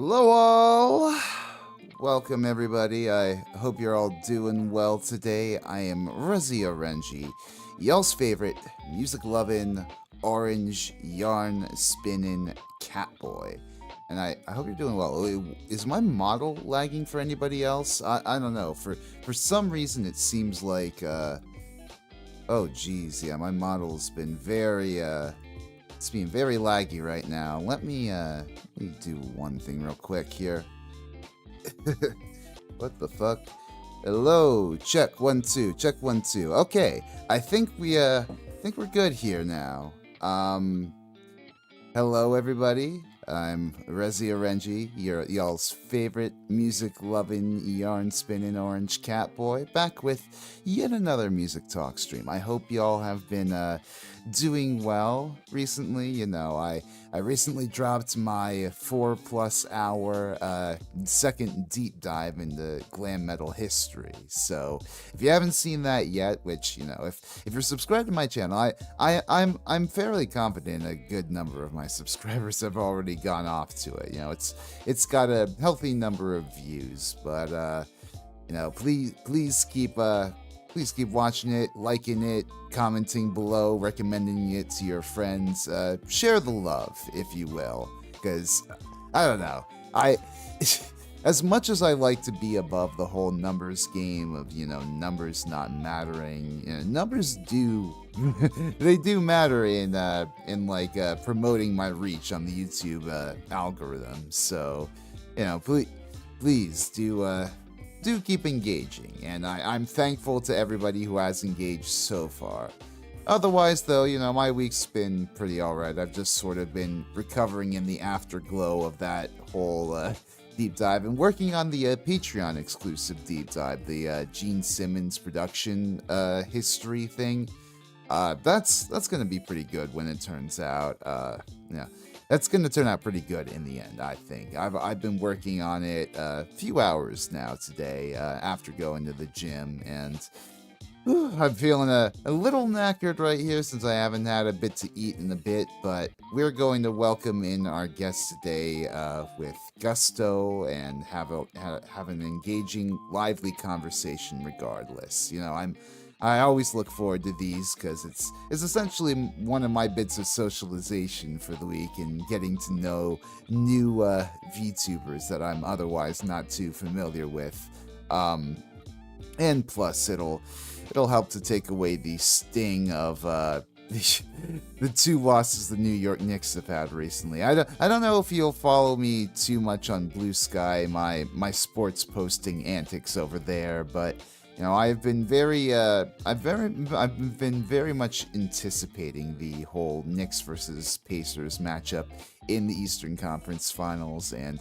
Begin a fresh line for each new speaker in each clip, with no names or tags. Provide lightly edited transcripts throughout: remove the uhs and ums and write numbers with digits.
Hello all! Welcome everybody. I hope you're all doing well today. I am Rezi Orenji, y'all's favorite music-loving, orange, yarn-spinning catboy. And I hope you're doing well. Is my model lagging for anybody else? I don't know. For some reason it seems like oh geez, yeah, my model's been very it's being very laggy right now. Let me do one thing real quick here. What the fuck? Hello, check 1 2, check 1 2. Okay, I think we're good here now. Hello everybody. I'm Rezi Orenji, y'all's favorite music-loving, yarn-spinning orange catboy, back with yet another music talk stream. I hope y'all have been doing well recently. You know, I recently dropped my 4+ hour second deep dive into glam metal history. So if you haven't seen that yet, which, you know, if you're subscribed to my channel, I'm fairly confident a good number of my subscribers have already gone off to it. You know, it's got a healthy number of views, but you know, please keep watching it, liking it, commenting below, recommending it to your friends. Share the love, if you will, because I don't know. As much as I like to be above the whole numbers game of, you know, numbers not mattering, you know, numbers do they do matter in promoting my reach on the YouTube algorithm. So, you know, please do keep engaging, and I'm thankful to everybody who has engaged so far. Otherwise, though, you know, my week's been pretty alright. I've just sort of been recovering in the afterglow of that whole deep dive and working on the Patreon exclusive deep dive, the Gene Simmons production history thing. That's gonna be pretty good when it turns out. Yeah. That's going to turn out pretty good in the end, I think. I've been working on it a few hours now today after going to the gym, and I'm feeling a little knackered right here since I haven't had a bit to eat in a bit, but we're going to welcome in our guest today with gusto and have an engaging, lively conversation regardless. You know, I always look forward to these because it's essentially one of my bits of socialization for the week and getting to know new VTubers that I'm otherwise not too familiar with. And plus, it'll help to take away the sting of the 2 losses the New York Knicks have had recently. I don't know if you'll follow me too much on Blue Sky, my sports posting antics over there, but you know, I've been very much anticipating the whole Knicks versus Pacers matchup in the Eastern Conference Finals, and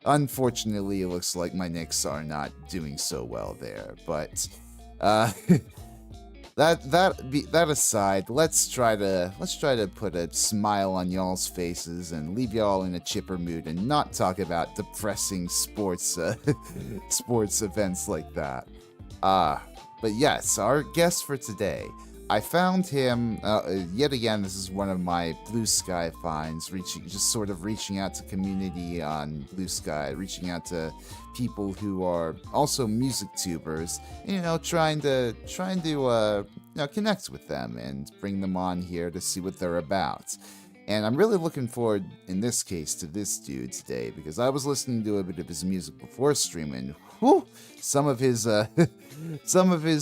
unfortunately, it looks like my Knicks are not doing so well there. But that aside, let's try to put a smile on y'all's faces and leave y'all in a chipper mood and not talk about depressing sports sports events like that. But yes, our guest for today, I found him, yet again, this is one of my Blue Sky finds, reaching out to community on Blue Sky, reaching out to people who are also music tubers, and, you know, trying to you know, connect with them and bring them on here to see what they're about. And I'm really looking forward, in this case, to this dude today, because I was listening to a bit of his music before streaming. Whew, some of his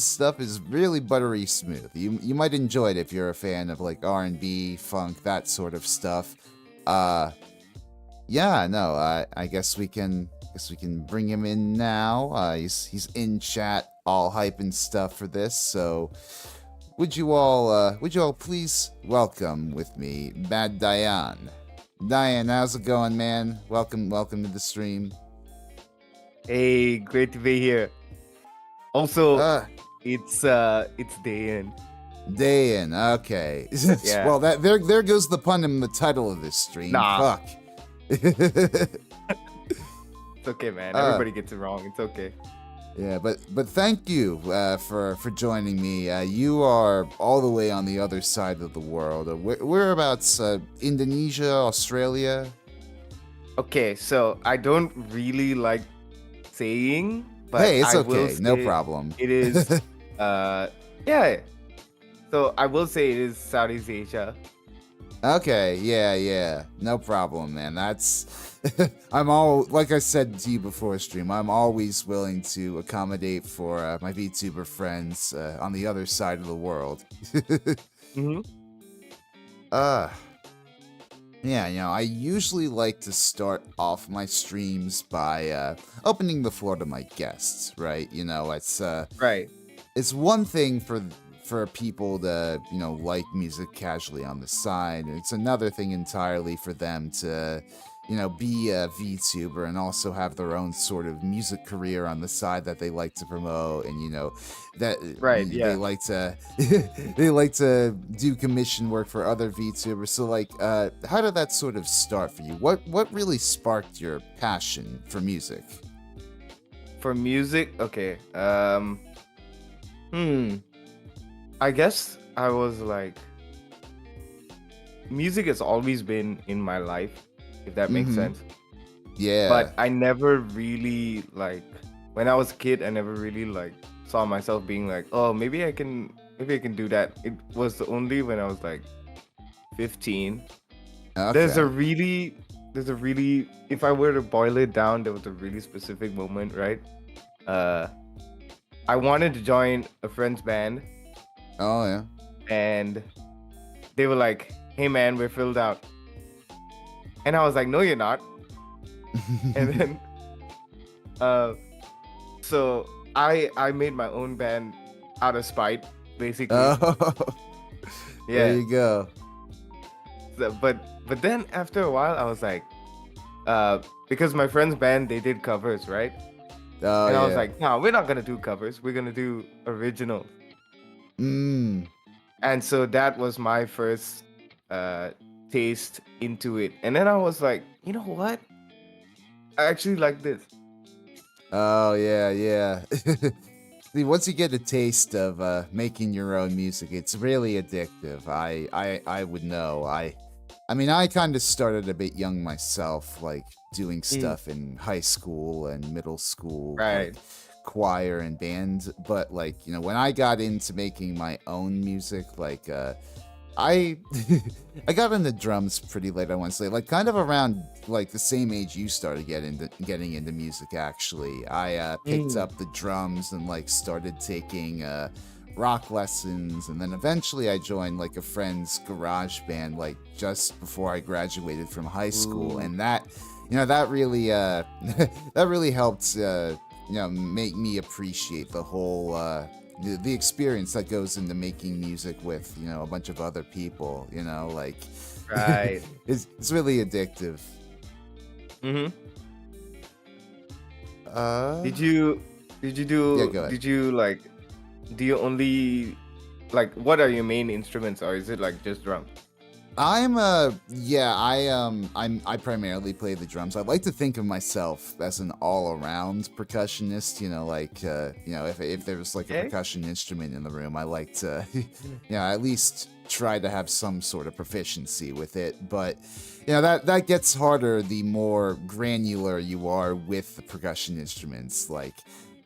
stuff is really buttery smooth. You might enjoy it if you're a fan of like R&B, funk, that sort of stuff. Yeah, no, I guess we can bring him in now. He's in chat, all hype and stuff for this. So would you all please welcome with me Bad Dayan. Dayan, how's it going, man? Welcome to the stream.
Hey, great to be here. Also, it's Dayan.
Dayan, okay.
Yeah.
Well, there goes the pun in the title of this stream.
Nah.
Fuck.
It's okay, man. Everybody gets it wrong. It's okay.
Yeah, but thank you for joining me. You are all the way on the other side of the world. Whereabouts? Indonesia, Australia?
Okay, so I don't really like saying, but
Hey, it's
I will
okay. No
say
problem.
it is. Uh, yeah. So I will say it is Southeast Asia.
Okay, yeah. No problem, man. That's I'm all like I said to you before stream. I'm always willing to accommodate for my VTuber friends on the other side of the world.
Mm-hmm.
uh yeah, I usually like to start off my streams by opening the floor to my guests, right?
Right.
It's one thing for people to like music casually on the side. It's another thing entirely for them to be a VTuber and also have their own sort of music career on the side that they like to promote, and that
Right.
they
Yeah.
like to they like to do commission work for other VTubers. So like, how did that sort of start for you? What really sparked your passion for music?
For music, okay. I guess I was like, music has always been in my life, if that makes
Mm-hmm.
sense.
Yeah.
But I never really like, when I was a kid, I never really like saw myself being like, oh, maybe I can do that. It was only when I was like 15. There's a
Okay.
really, if I were to boil it down, there was a really specific moment, right? Uh, I wanted to join a friend's band,
Oh yeah.
and they were like, "Hey man, we're filled out," and I was like, "No, you're not." And then, uh, so I made my own band out of spite, basically.
Oh, there
Yeah.
you go.
But then after a while, I was like, because my friend's band, they did covers, right?
Oh
And I was
yeah.
like, no, we're not gonna do covers. We're gonna do originals.
Mm.
And so that was my first taste into it. And then I was like, you know what? I actually like this.
Oh yeah. See, once you get a taste of making your own music, it's really addictive. I would know. I mean, I kind of started a bit young myself, like doing stuff in high school and middle school, like
Right.
choir and band. But like, when I got into making my own music, like I I got into drums pretty late, I want to say, like kind of around like the same age you started getting into music. Actually, I picked
Mm.
up the drums and like started taking rock lessons, and then eventually I joined like a friend's garage band like just before I graduated from high school,
Ooh.
and that really that really helped make me appreciate the whole the experience that goes into making music with a bunch of other people, like
Right.
it's really addictive.
Mm-hmm.
uh
Did you
yeah, go ahead.
did you like, do you only like, what are your main instruments, or is it like just drums?
I primarily play the drums. I like to think of myself as an all-around percussionist, like if there's like a
Okay.
percussion instrument in the room, I like to at least try to have some sort of proficiency with it. But that gets harder the more granular you are with the percussion instruments. Like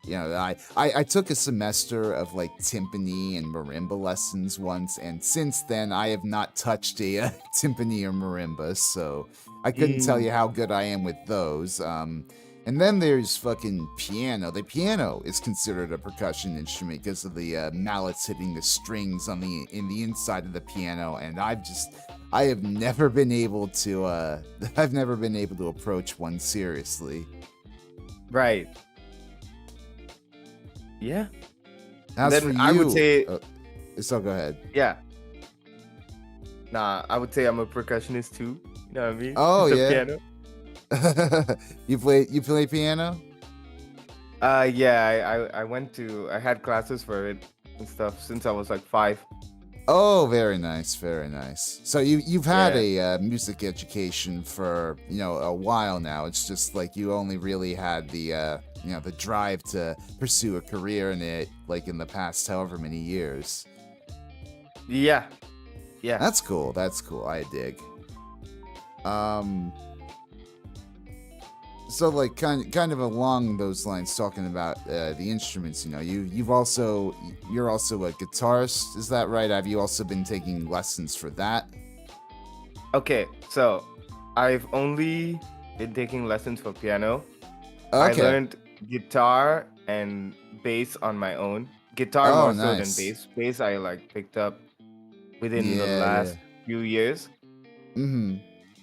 I took a semester of like timpani and marimba lessons once, and since then I have not touched a timpani or marimba, so I couldn't tell you how good I am with those. And then there's fucking piano. The piano is considered a percussion instrument because of the mallets hitting the strings in the inside of the piano, and I have never been able to I've never been able to approach one seriously.
Right. Yeah.
As
Then
for
I would
you,
say,
so go ahead.
yeah. Nah, I would say I'm a percussionist too. You know what I mean?
Oh
The
yeah.
piano.
You play piano?
Yeah, I had classes for it and stuff since I was like 5.
Oh, very nice, very nice. So you've had
Yeah.
a music education for a while now. It's just like you only really had the drive to pursue a career in it like in the past however many years.
Yeah. Yeah.
That's cool. That's cool. I dig. Um So like kind of along those lines, talking about the instruments. You know, you're also a guitarist. Is that right? Have you also been taking lessons for that?
Okay, so I've only been taking lessons for piano. I
Okay.
learned guitar and bass on my own. Guitar
Oh,
more so than
nice.
bass. Bass I like picked up within the
Yeah, yeah.
last few years.
Mm-hmm.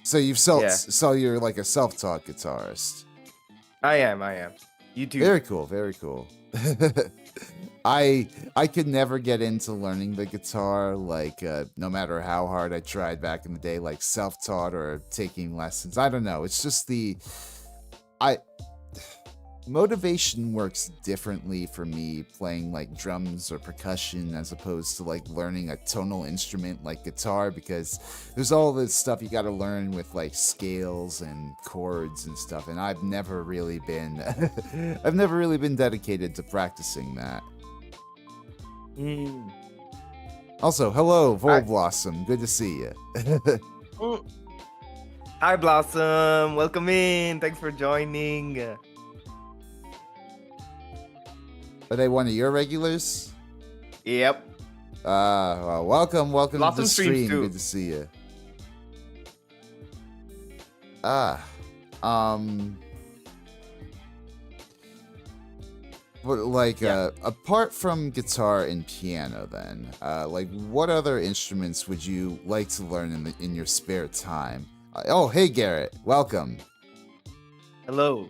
So
Yeah,
so you're like a self-taught guitarist.
I am. I am. You too.
Very cool, very cool. I could never get into learning the guitar, like no matter how hard I tried back in the day, like self-taught or taking lessons. I don't know. It's just I motivation works differently for me playing like drums or percussion as opposed to like learning a tonal instrument like guitar, because there's all this stuff you got to learn with like scales and chords and stuff, and I've never really been I've never really been dedicated to practicing that.
Mm.
Also, hello Vol
I,
Blossom, good to see you.
Mm. Hi Blossom, welcome in. Thanks for joining.
Are they one of your regulars?
Yep.
Well, welcome to
Blossom
the
streams
stream,
too.
good to see you. Ah, um, but like,
Yeah.
apart from guitar and piano, then, like, what other instruments would you like to learn in your spare time? Oh, hey Garrett, welcome.
Hello.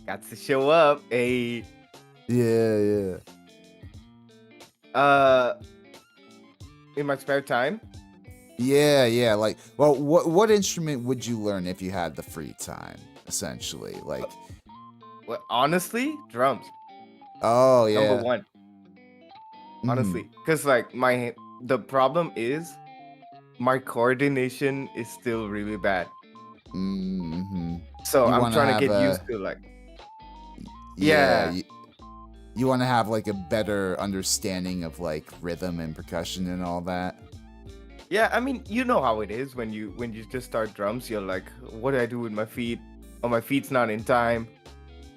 Got to show up. A
Yeah.
uh in my spare time.
Yeah. Like, well, what instrument would you learn if you had the free time? Essentially, like,
Well, honestly, drums.
oh
Number
yeah.
one.
Mm-hmm.
Honestly, because like the problem is my coordination is still really bad.
Mm-hmm.
So
You
I'm
want to
trying to
have
get
a
used to like
yeah.
yeah.
You want to have like a better understanding of like rhythm and percussion and all that.
Yeah, I mean, you know how it is when you just start drums, you're like, what do I do with my feet? Oh, my feet's not in time.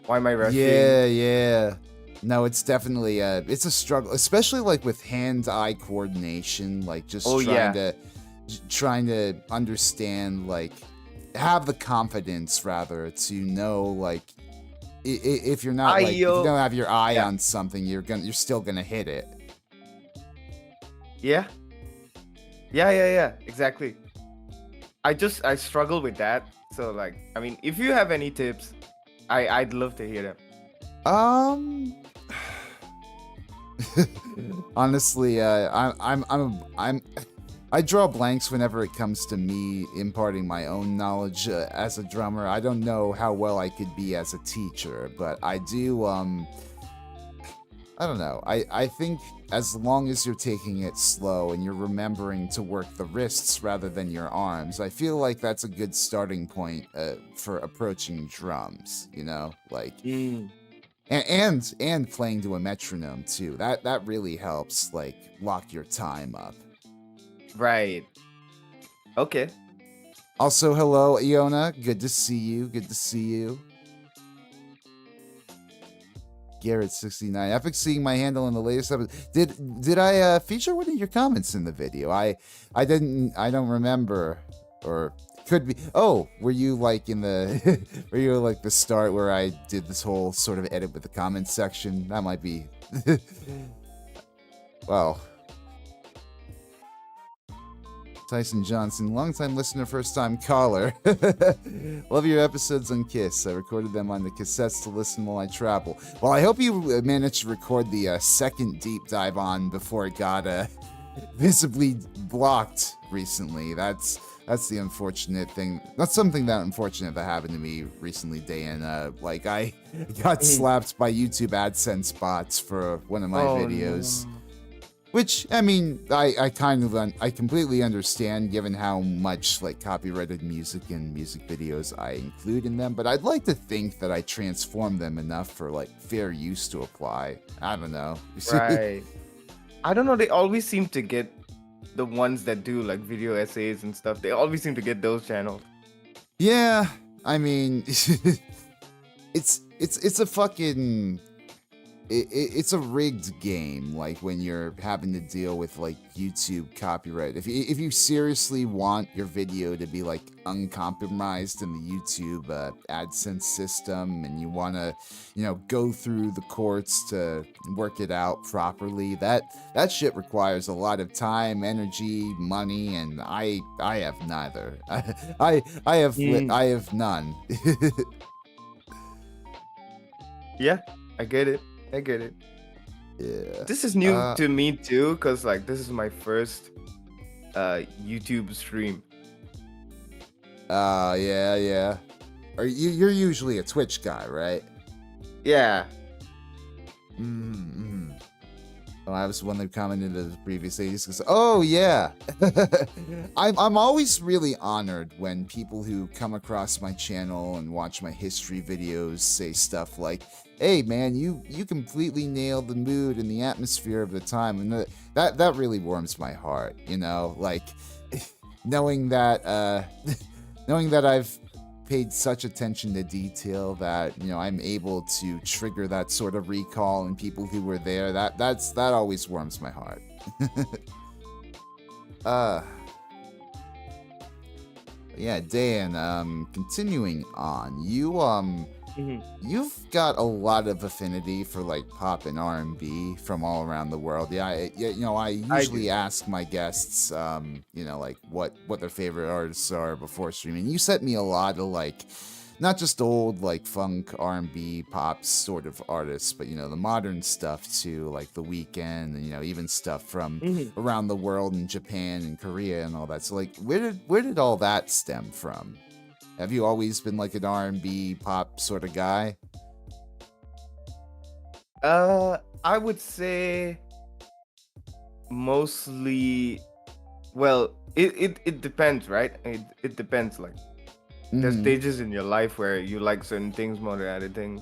Why am I rushing?
Yeah. No, it's definitely it's a struggle, especially like with hand-eye coordination, like just
Oh yeah.
trying to understand, like have the confidence rather to know, like if you're not, like if you
Ayo.
don't have your eye
Yeah.
on something, you're still gonna hit it.
Yeah. Yeah. Exactly. I struggle with that. So like, I mean, if you have any tips, I'd love to hear them.
Um, honestly, I draw blanks whenever it comes to me imparting my own knowledge as a drummer. I don't know how well I could be as a teacher, but I do. I don't know. I think as long as you're taking it slow and you're remembering to work the wrists rather than your arms, I feel like that's a good starting point for approaching drums. You know, like.
Mm,
And playing to a metronome too. That really helps like lock your time up.
right. Okay.
Also, hello Iona, good to see you. Garrett69. Epic seeing my handle in the latest episode. Did I feature one of your comments in the video? I don't remember, or could be. Oh, were you like in the were you like the start where I did this whole sort of edit with the comments section? That might be. Well, Tyson Johnson, longtime listener, first time caller. Love your episodes on Kiss. I recorded them on the cassettes to listen while I travel. Well, I hope you managed to record the second deep dive on before it got visibly blocked recently. That's the unfortunate thing. That's something that unfortunate that happened to me recently, Dayan. Like I got slapped by YouTube AdSense bots for one of my videos.
No.
Which, I mean, I completely understand given how much like copyrighted music and music videos I include in them, but I'd like to think that I transform them enough for like fair use to apply. I don't know.
Right. I don't know. They always seem to get the ones that do like video essays and stuff. They always seem to get those channels.
Yeah, I mean, it's a fucking it's a rigged game. Like when you're having to deal with like YouTube copyright. If you seriously want your video to be like uncompromised in the YouTube AdSense system, and you want to, go through the courts to work it out properly, that shit requires a lot of time, energy, money, and I have neither.
Mm,
I have none.
yeah, I get it. I get it.
Yeah.
This is new
Uh,
to me too, cause like this is my first YouTube stream.
yeah, yeah. You're usually a Twitch guy, right?
Yeah.
Mm-hmm. Oh, I was the one that commented the previous ages because, oh yeah, I'm always really honored when people who come across my channel and watch my history videos say stuff like, "Hey man, you completely nailed the mood and the atmosphere of the time," and that really warms my heart. Like knowing that knowing that I've paid such attention to detail that I'm able to trigger that sort of recall in people who were there. That always warms my heart. uh yeah, Dan, continuing on,
Mhm.
you've got a lot of affinity for like pop and R&B from all around the world. Yeah, I
I do.
usually ask my guests, like what their favorite artists are before streaming. You sent me a lot of like, not just old like funk, R&B, pop sort of artists, but the modern stuff too, like The Weeknd, and even stuff from
Mhm.
around the world in Japan and Korea and all that. So like, where did all that stem from? Have you always been like an R&B pop sort of guy?
I would say mostly. Well, it depends, right? It depends. Like there's
Mm-hmm.
stages in your life where you like certain things more than other things.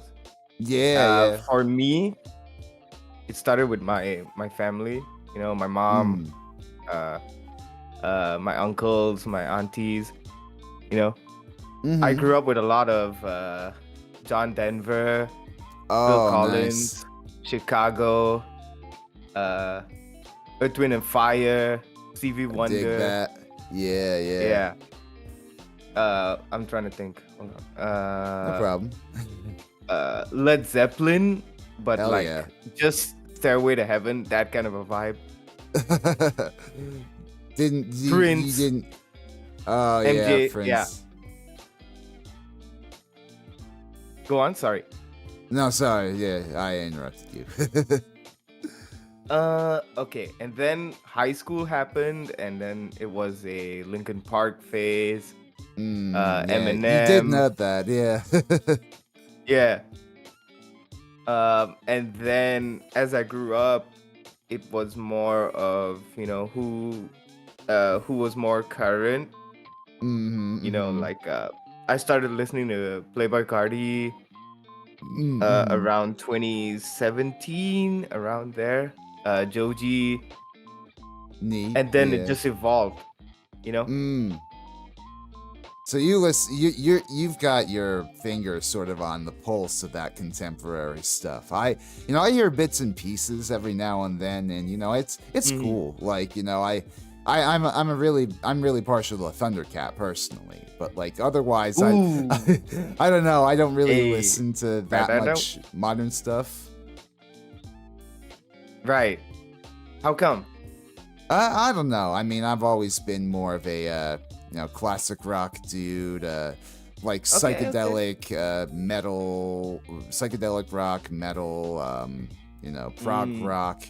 Yeah, yeah.
For me, it started with my family. My mom,
Mm.
uh, my uncles, my aunties. You know, I
Mm-hmm.
grew up with a lot of John Denver, Phil
Oh, nice.
Collins, Chicago, uh, Earth, Wind and Fire, Stevie
I dig
Wonder.
that. Yeah, yeah.
Yeah. I'm trying to think. Hold on.
No problem.
Led Zeppelin, but
Hell
like
yeah.
just Stairway to Heaven, that kind of a vibe.
Didn't you
Prince,
didn't? Oh yeah,
MJ. Yeah.
Prince.
Go on. Sorry.
No, sorry. Yeah, I interrupted you.
Okay. And then high school happened, and then it was a Linkin Park phase.
Yeah, you did
Eminem.
know that. Yeah.
Yeah. And then as I grew up, it was more of who was more current.
Mm-hmm.
Like I started listening to Playboy Cardi
Mm-hmm.
around 2017, around there. Joji,
Neat.
and then it
Yeah.
just evolved. You know.
Mm. So you've got your finger sort of on the pulse of that contemporary stuff. I hear bits and pieces every now and then, and it's
Mhm.
cool. Like I'm really partial to Thundercat personally, but like otherwise
Ooh.
I don't know. I don't really
Hey.
listen to
Right.
that much modern stuff.
Right. How come?
I don't know. I mean, I've always been more of a classic rock dude, like
Okay. Okay.
psychedelic rock, metal, prog
Mm.
rock.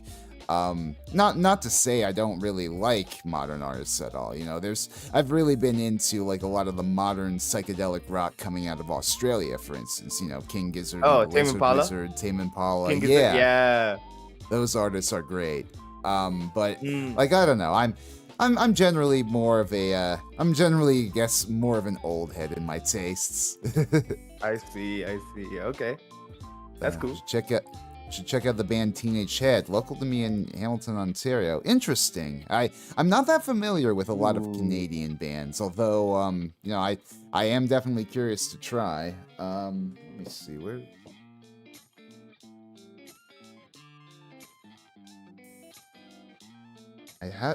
Not to say I don't really like modern artists at all. I've really been into like a lot of the modern psychedelic rock coming out of Australia, for instance. King Gizzard and
Oh,
the
Tame
Lizard
Impala.
Wizard, Tame Impala.
King is it?
Yeah,
Yeah.
those artists are great. But
Mm.
like I don't know, I'm generally more of a I'm generally guess more of an old head in my tastes.
I see. I see. Okay. That's cool.
Check out should check out the band Teenage Head, local to me in Hamilton, Ontario. Interesting. I'm not that familiar with a lot of Canadian bands, although you know, I am definitely curious to try. Let me see where.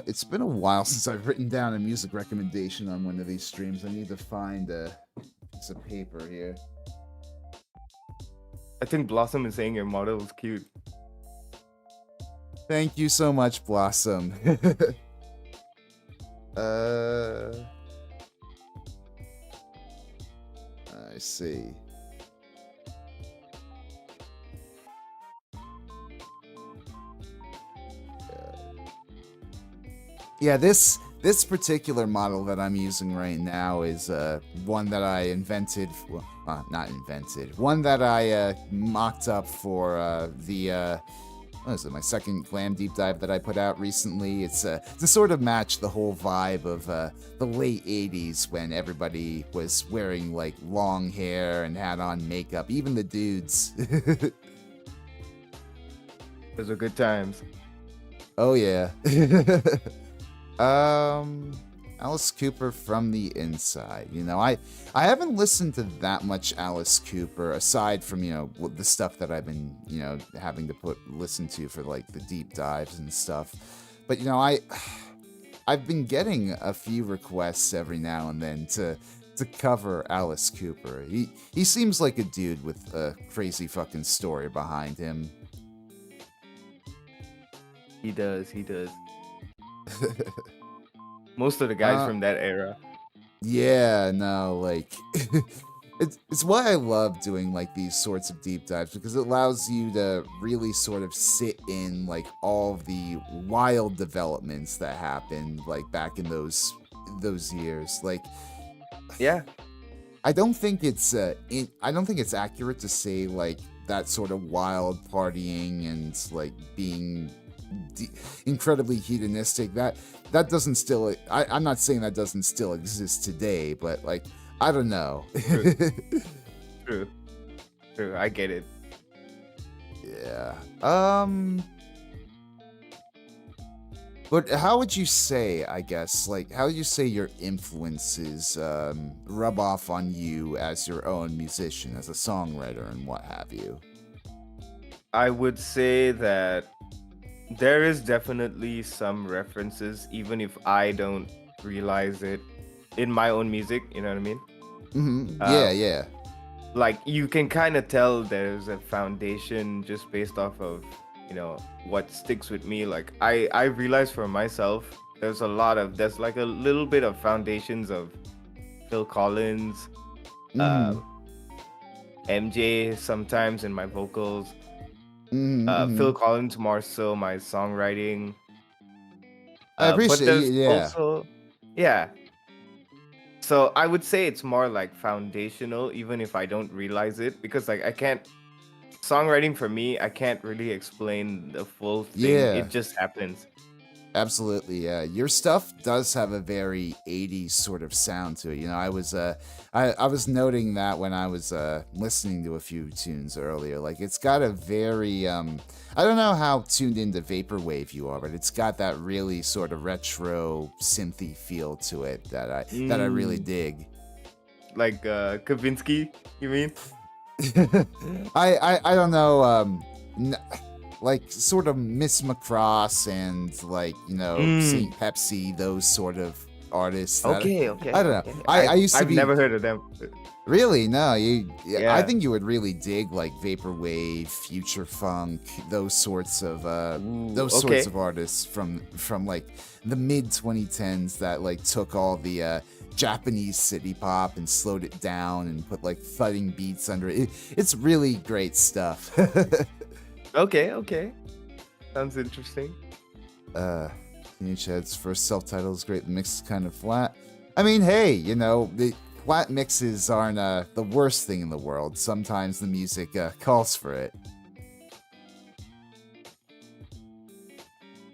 It's been a while since I've written down a music recommendation on one of these streams. I need to find a piece of paper here.
I think Blossom is saying your model is cute.
Thank you so much, Blossom. I see. Yeah, this particular model that I'm using right now is one that I invented. Well, not invented. One that I mocked up for the what is it? My second glam deep dive that I put out recently. It's to sort of match the whole vibe of the late '80s when everybody was wearing like long hair and had on makeup, even the dudes.
Those are good times.
Oh yeah. Alice Cooper from the inside. You know, I haven't listened to that much Alice Cooper aside from, you know, the stuff that I've been, you know, having to listen to for like the deep dives and stuff. But you know, I've been getting a few requests every now and then to cover Alice Cooper. He seems like a dude with a crazy fucking story behind him.
He does. Most of the guys from that era.
Yeah, no, like it's why I love doing like these sorts of deep dives, because it allows you to really sort of sit in like all of the wild developments that happened like back in those years. Like,
yeah,
I don't think it's accurate to say like that sort of wild partying and like being incredibly hedonistic, that doesn't still, I'm not saying that doesn't still exist today, but like, I don't know.
True, I get it.
Yeah. But how would you say, I guess, like, how would you say your influences rub off on you as your own musician, as a songwriter and what have you?
I would say that there is definitely some references, even if I don't realize it in my own music, you know what I mean?
Mm-hmm. Yeah.
Like, you can kind of tell there's a foundation just based off of, you know, what sticks with me. Like, I realized for myself, there's like a little bit of foundations of Phil Collins, MJ sometimes in my vocals. Phil Collins more so my songwriting.
I appreciate it. Yeah.
Also, yeah. So I would say it's more like foundational, even if I don't realize it, because like songwriting for me, I can't really explain the full thing.
Yeah.
It just happens.
Absolutely, yeah. Your stuff does have a very 80s sort of sound to it. You know, I was noting that when I was listening to a few tunes earlier. Like, it's got a very I don't know how tuned into vaporwave you are, but it's got that really sort of retro synthy feel to it that I really dig.
Like Kavinsky, you mean?
I don't know. Like sort of Miss Macross and like, you know, Saint Pepsi, those sort of artists.
Okay.
I don't know. I've
never heard of them.
Really? No, yeah. I think you would really dig like vaporwave, future funk, those sorts of artists from like the mid 2010s that like took all the Japanese city pop and slowed it down and put like thudding beats under it. It's really great stuff.
Okay. Sounds interesting.
Teenage Head's first self-title is great. The mix is kind of flat. I mean, hey, you know, the flat mixes aren't the worst thing in the world. Sometimes the music calls for it.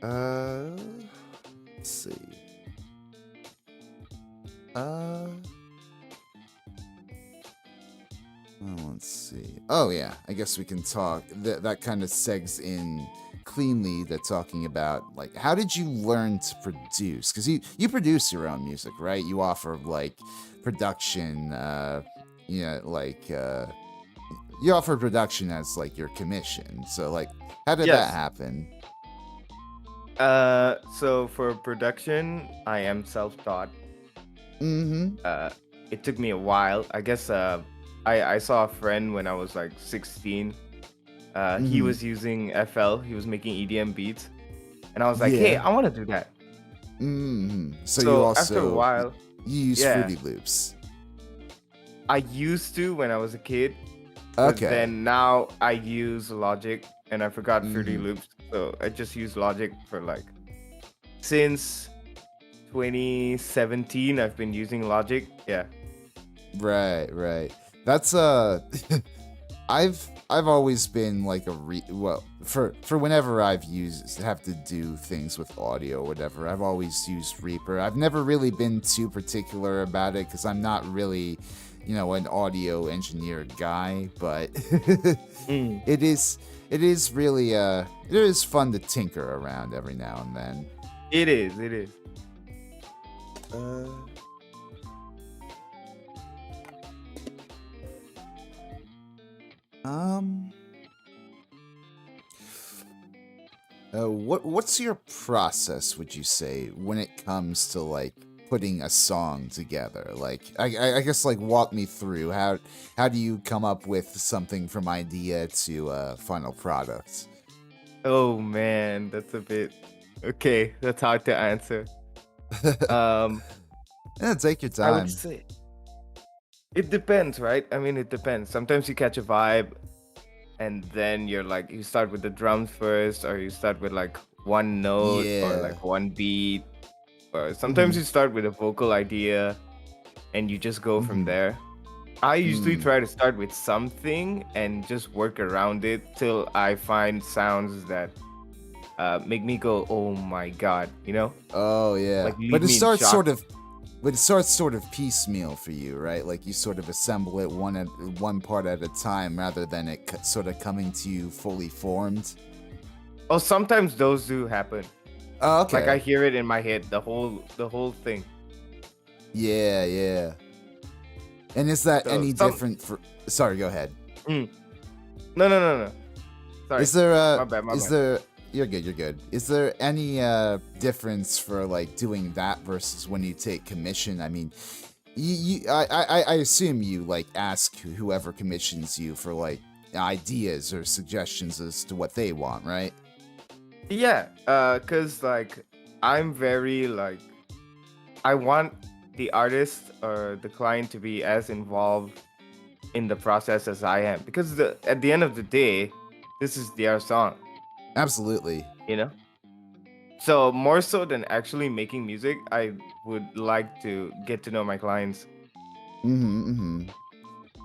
Let's see. Well, let's see. Oh yeah, I guess we can talk. That kind of segs in cleanly to talking about like how did you learn to produce? Because you produce your own music, right? You offer like production, like you offer production as like your commission. So like, how did that
Yes.
happen?
So for production, I am self-taught.
Mm-hmm.
Uh, it took me a while. I guess I saw a friend when I was like 16. He
Mm-hmm.
was using FL. He was making EDM beats, and I was like, hey,
Yeah.
I want to do that.
Mm-hmm. So you
So after a
also
while,
you use
yeah,
Fruity Loops.
I used to when I was a kid, but
Okay.
then now I use Logic, and I forgot Fruity
Mm-hmm.
Loops. So I just use Logic for like since 2017. I've been using Logic. Yeah.
Right. That's I've always been like well for whenever I've used have to do things with audio or whatever. I've always used Reaper. I've never really been too particular about it because I'm not really, an audio engineer guy. But
Mm.
it is really it is fun to tinker around every now and then.
It is. It is.
Uh, um. What's your process? Would you say when it comes to like putting a song together? Like, I guess like walk me through how do you come up with something from idea to final product?
Oh man, that's a bit okay. That's hard to answer. Um,
Yeah, take your
I would
time.
say it depends, right? I mean, it depends. Sometimes you catch a vibe, and then you're like, you start with the drums first, or you start with like one note or
Yeah.
like one beat, or sometimes
Mm-hmm.
you start with a vocal idea, and you just go from
Mm-hmm.
there. I usually
Mm.
try to start with something and just work around it till I find sounds that make me go, "Oh my god,"
Oh yeah.
like leave me in shock.
But it starts sort of piecemeal for you, right? Like you sort of assemble it one part at a time rather than it sort of coming to you fully formed.
Oh, sometimes those do happen.
Oh,
Like I
okay.
hear it in my head, the whole thing.
Yeah. And is that
So
any
some
different for? Sorry, go ahead.
mm, no. Sorry,
Is there
my bad, my
is
bad.
there? You're good. You're good. Is there any difference for like doing that versus when you take commission? I mean, I assume you like ask whoever commissions you for like ideas or suggestions as to what they want, right?
Yeah, cause like I'm very like I want the artist or the client to be as involved in the process as I am because at the end of the day, this is their song,
Absolutely.
you know. So more so than actually making music, I would like to get to know my clients
Mm-hmm.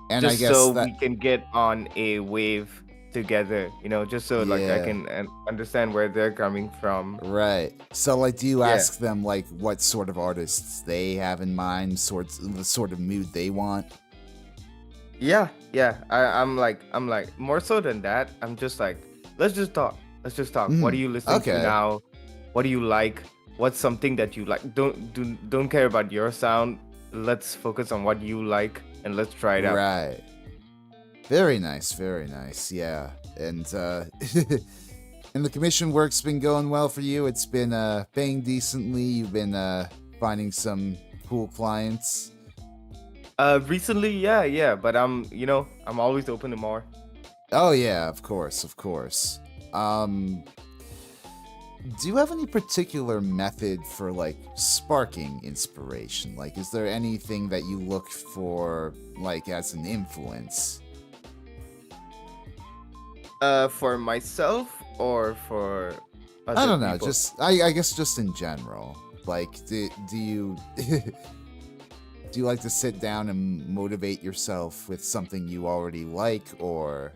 And I
just
guess
so
that
we can get on a wave together, just so like I
yeah.
can understand where they're coming from.
Right. So, like, do you
Yeah.
ask them like what sort of artists they have in mind, the sort of mood they want?
Yeah. I'm like more so than that. I'm just like, let's just talk. Let's just talk. What
Hmm.
are you listening to
Okay.
now? What do you like? What's something that you like? Don't care about your sound. Let's focus on what you like and let's try it out.
Right. Very nice. Very nice. Yeah. And and the commission work's been going well for you. It's been paying decently. You've been finding some cool clients.
Recently, yeah, but I'm always open to more.
Oh yeah, of course. Do you have any particular method for like sparking inspiration? Like, is there anything that you look for like as an influence?
For myself or for
I
other
don't know,
people.
just I guess just in general. Like, do you do you like to sit down and motivate yourself with something you already like, or?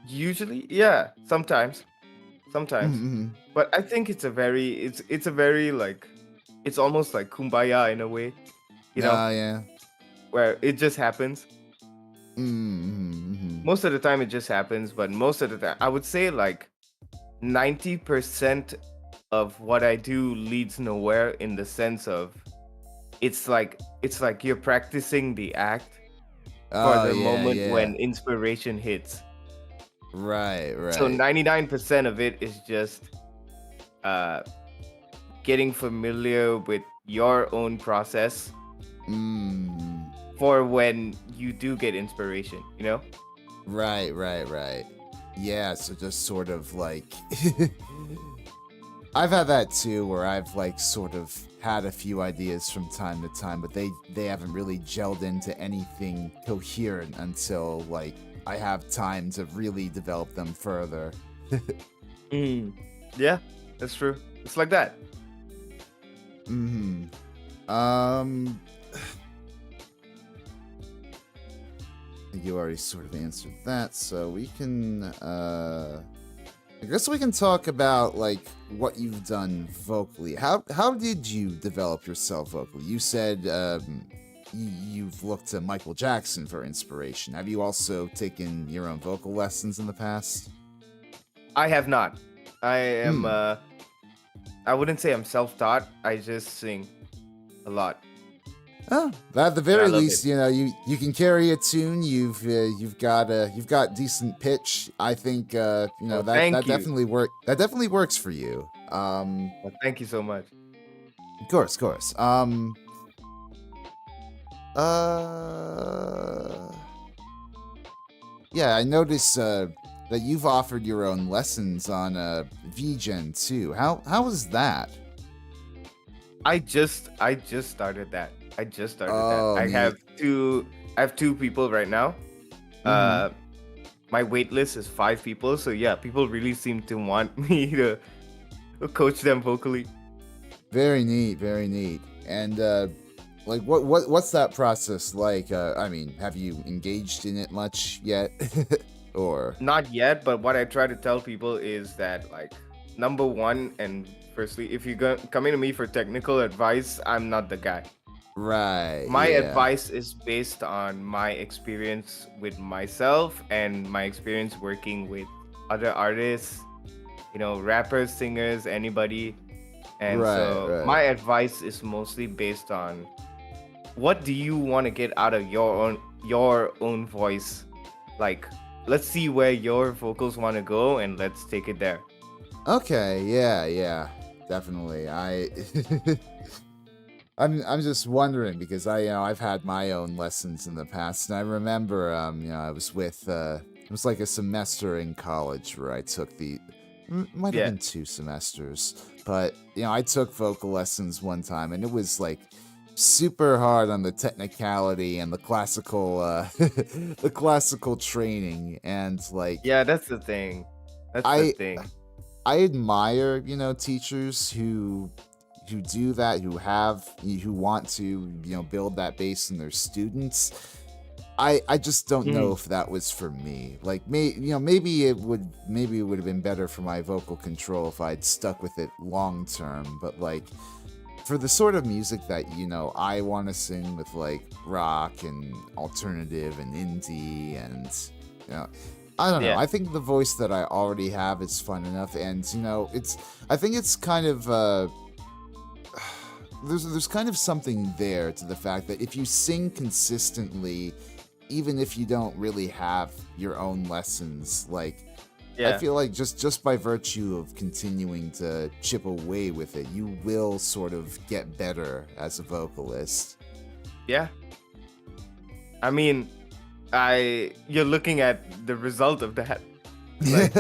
Usually, yeah, sometimes.
Mm-hmm.
But I think it's a very like it's almost like kumbaya in a way, you know,
Yeah.
where it just happens.
Mm-hmm.
Most of the time it just happens, but most of the time I would say like 90% of what I do leads nowhere, in the sense of it's like you're practicing the act for
Oh
the
yeah,
moment
yeah.
when inspiration hits.
Right,
So
right.
99% of it is just uh getting familiar with your own process
Mm.
for when you do get inspiration, you know?
Right, right, right. Yeah, so just sort of like I've had that too, where I've like sort of had a few ideas from time to time, but they haven't really gelled into anything coherent until like I have time to really develop them further.
Mm. Yeah, that's true. It's like that.
Hmm. Um, I think you already sort of answered that, so we can I guess we can talk about like what you've done vocally. How did you develop yourself vocally? You said you've looked to Michael Jackson for inspiration. Have you also taken your own vocal lessons in the past?
I have not. I am
Hmm.
I wouldn't say I'm self-taught. I just sing a lot
Oh, at the
and I
very
love it.
least, you can carry a tune. You've got decent pitch. I think
Oh,
that
thank you.
definitely work. That definitely works for you.
Oh, thank you so much.
Of course, of course. Uh, yeah, I noticed that you've offered your own lessons on VGen too. How was that?
I just started that. I just started that.
Oh, neat.
I have two people right now.
Mm-hmm.
Uh my wait list is 5 people, so yeah, people really seem to want me to coach them vocally.
Very neat, very neat. And like, what's that process like? I mean, have you engaged in it much yet, or?
Not yet, but what I try to tell people is that, like, number one, and firstly, if you go coming to me for technical advice, I'm not the guy.
Right.
My
Yeah.
advice is based on my experience with myself and my experience working with other artists, rappers, singers, anybody. And
Right.
so
Right.
my advice is mostly based on what do you want to get out of your own voice. Like, let's see where your vocals want to go and let's take it there.
Okay. Yeah. Yeah. Definitely. I'm just wondering because I've had my own lessons in the past, and I remember I was with it was like a semester in college where I took might have
Yeah.
been 2 semesters, but I took vocal lessons one time, and it was like super hard on the technicality and the classical the classical training, and like
Yeah, that's the thing. That's the
I
thing.
I admire, teachers who do that, who want to, build that base in their students. I just don't know
Mhm.
if that was for me. Like maybe it would have been better for my vocal control if I'd stuck with it long term, but like for the sort of music that, I want to sing with like rock and alternative and indie and you know I don't know.
Yeah.
I think the voice that I already have is fun enough, and I think it's kind of there's kind of something there to the fact that if you sing consistently, even if you don't really have your own lessons, like I
Yeah.
feel like just by virtue of continuing to chip away with it, you will sort of get better as a vocalist.
Yeah. I mean, I you're looking at the result of that. Like,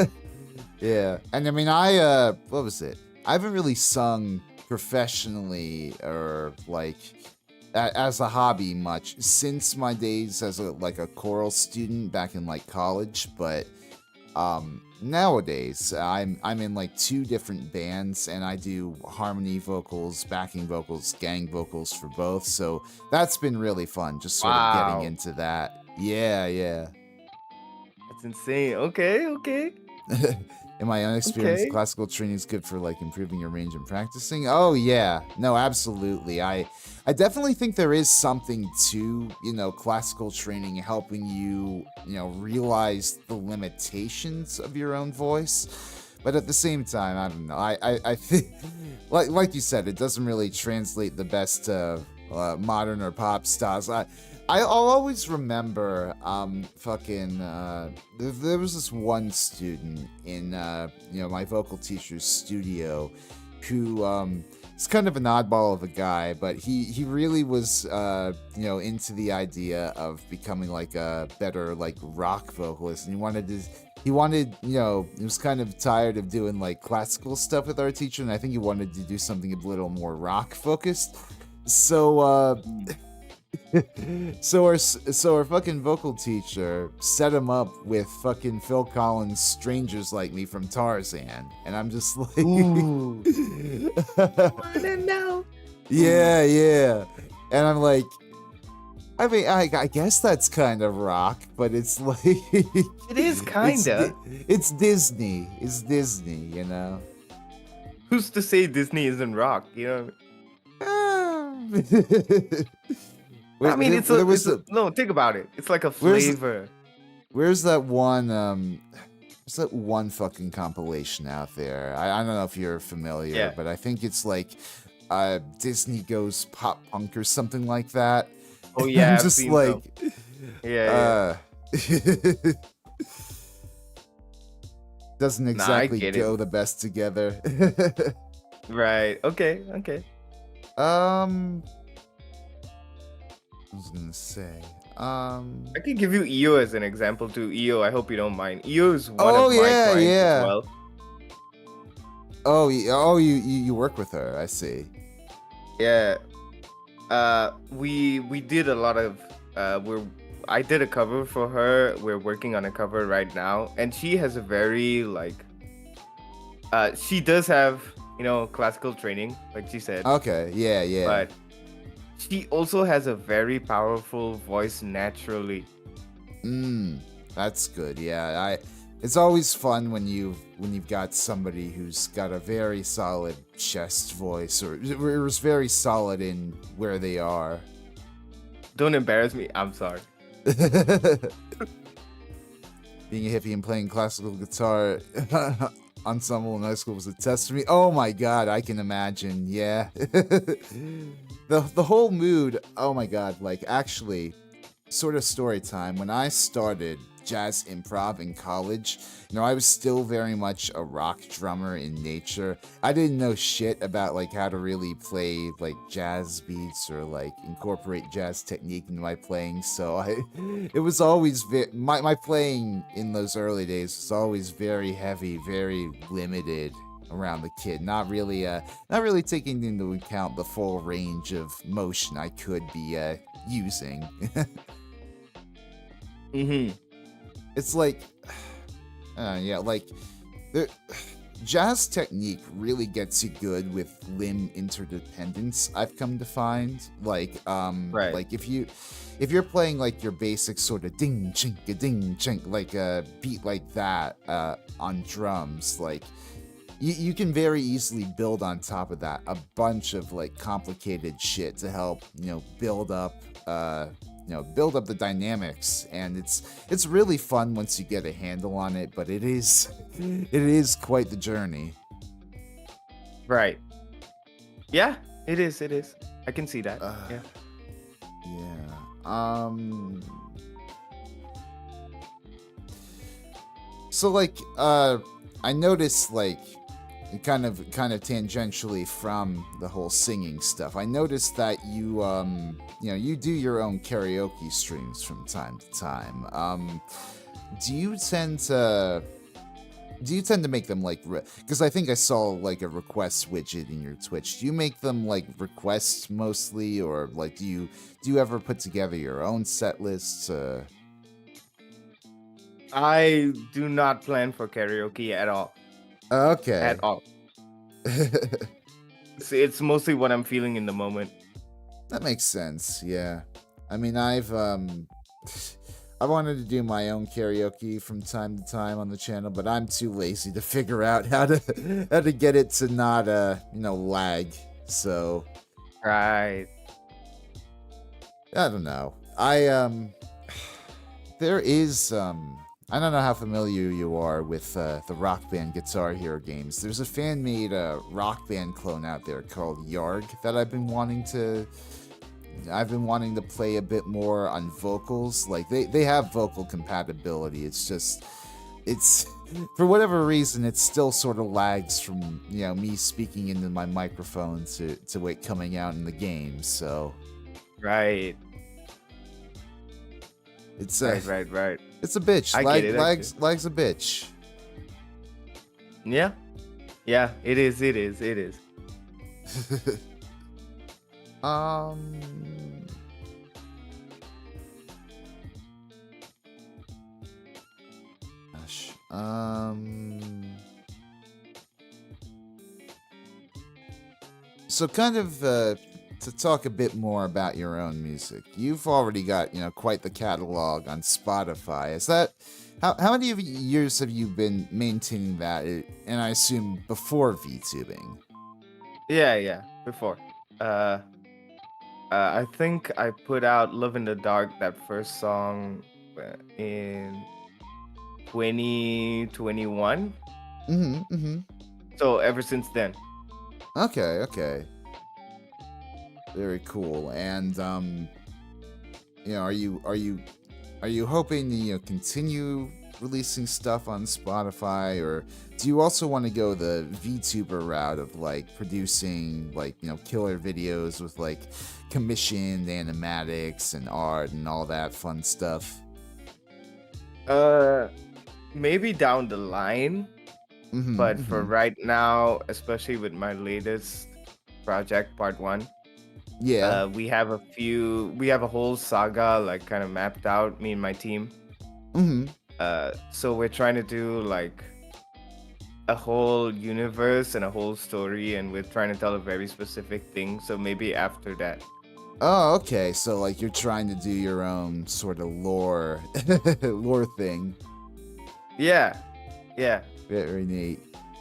Yeah. And I mean, what was it? I haven't really sung professionally or like as a hobby much since my days as a choral student back in like college, but nowadays I'm in like 2 different bands, and I do harmony vocals, backing vocals, gang vocals for both. So that's been really fun, just sort of getting
wow.
into that. Yeah, yeah.
That's insane. Okay, okay.
In my own experience,
Okay.
classical training is good for like improving your range and practicing. Oh yeah, no, absolutely. I definitely think there is something to, classical training helping you, realize the limitations of your own voice. But at the same time, I don't know. I think, like you said, it doesn't really translate the best modern or pop styles. I'll always remember, there was this one student in, my vocal teacher's studio who, is kind of an oddball of a guy, but he really was, into the idea of becoming like a better, like, rock vocalist. And he was kind of tired of doing like classical stuff with our teacher. And I think he wanted to do something a little more rock focused. So, so our fucking vocal teacher set him up with fucking Phil Collins' "Strangers Like Me" from Tarzan, and I'm just like,
Ooh. Wanna know?
yeah, and I'm like, I mean, I guess that's kind of rock, but it's like,
It is kinda.
it's Disney, you know.
Who's to say Disney isn't rock? You know. I mean, no. Think about it. It's like a flavor.
Where's that one? There's that one fucking compilation out there. I don't know if you're familiar, but I think it's like Disney Goes Pop Punk or something like that.
Oh yeah,
I'm just like,
yeah.
Doesn't exactly go the best together.
Right. Okay.
I was gonna say,
I can give you EO as an example too. EO, I hope you don't mind. EO is one of my clients as well.
You work with her. I see.
Yeah. We did a lot of I did a cover for her. We're working on a cover right now, and she has a very she does have classical training, like she said.
Okay. Yeah.
But she also has a very powerful voice naturally.
That's good. Yeah, it's always fun when you've got somebody who's got a very solid chest voice, or is very solid in where they are.
Don't embarrass me. I'm sorry.
Being a hippie and playing classical guitar ensemble in high school was a test for me. Oh my god, I can imagine. Yeah. The whole mood, oh my god, like actually, sort of story time. When I started jazz improv in college, I was still very much a rock drummer in nature. I didn't know shit about like how to really play like jazz beats or like incorporate jazz technique into my playing. So it was always my playing in those early days was always very heavy, very limited around the kid, not really taking into account the full range of motion I could be using. It's like, jazz technique really gets you good with limb interdependence. I've come to find, like,
right.
Like if you're playing like your basic sort of ding chink, like a beat like that on drums, like. You can very easily build on top of that a bunch of like complicated shit to help build up the dynamics, and it's really fun once you get a handle on it, but it is quite the journey.
Right. Yeah, it is. I can see that. Yeah.
So like I noticed like kind of tangentially from the whole singing stuff, I noticed that you you do your own karaoke streams from time to time. Do you tend to make them like, because I think I saw like a request widget in your Twitch. Do you make them like requests mostly, or like do you ever put together your own set lists?
I do not plan for karaoke at all.
Okay.
At all. It's mostly what I'm feeling in the moment.
That makes sense. Yeah. I mean, I wanted to do my own karaoke from time to time on the channel, but I'm too lazy to figure out how to get it to not lag. So
Right.
I don't know. There is I don't know how familiar you are with the Rock Band Guitar Hero games. There's a fan-made Rock Band clone out there called Yarg that I've been wanting to play a bit more on vocals. Like they have vocal compatibility. It's just for whatever reason it still sort of lags from me speaking into my microphone to it coming out in the game. So
Right.
it's
Right.
it's a bitch.
I get it, I get
Lag's a bitch.
Yeah. Yeah, it is.
Um. Gosh. So kind of to talk a bit more about your own music. You've already got quite the catalog on Spotify. Is that how many years have you been maintaining that? And I assume before VTubing.
Yeah, before. I think I put out Love in the Dark, that first song, in 2021.
Mm-hmm.
So ever since then.
Okay. Very cool. And are you hoping to continue releasing stuff on Spotify, or do you also want to go the VTuber route of like producing killer videos with like commissioned animatics and art and all that fun stuff?
Maybe down the line, but for right now, especially with my latest project, Part 1,
yeah,
we have a whole saga like kind of mapped out, me and my team. So we're trying to do like a whole universe and a whole story, and we're trying to tell a very specific thing. So maybe after that.
Oh, okay. So like you're trying to do your own sort of lore thing.
Yeah.
Very neat.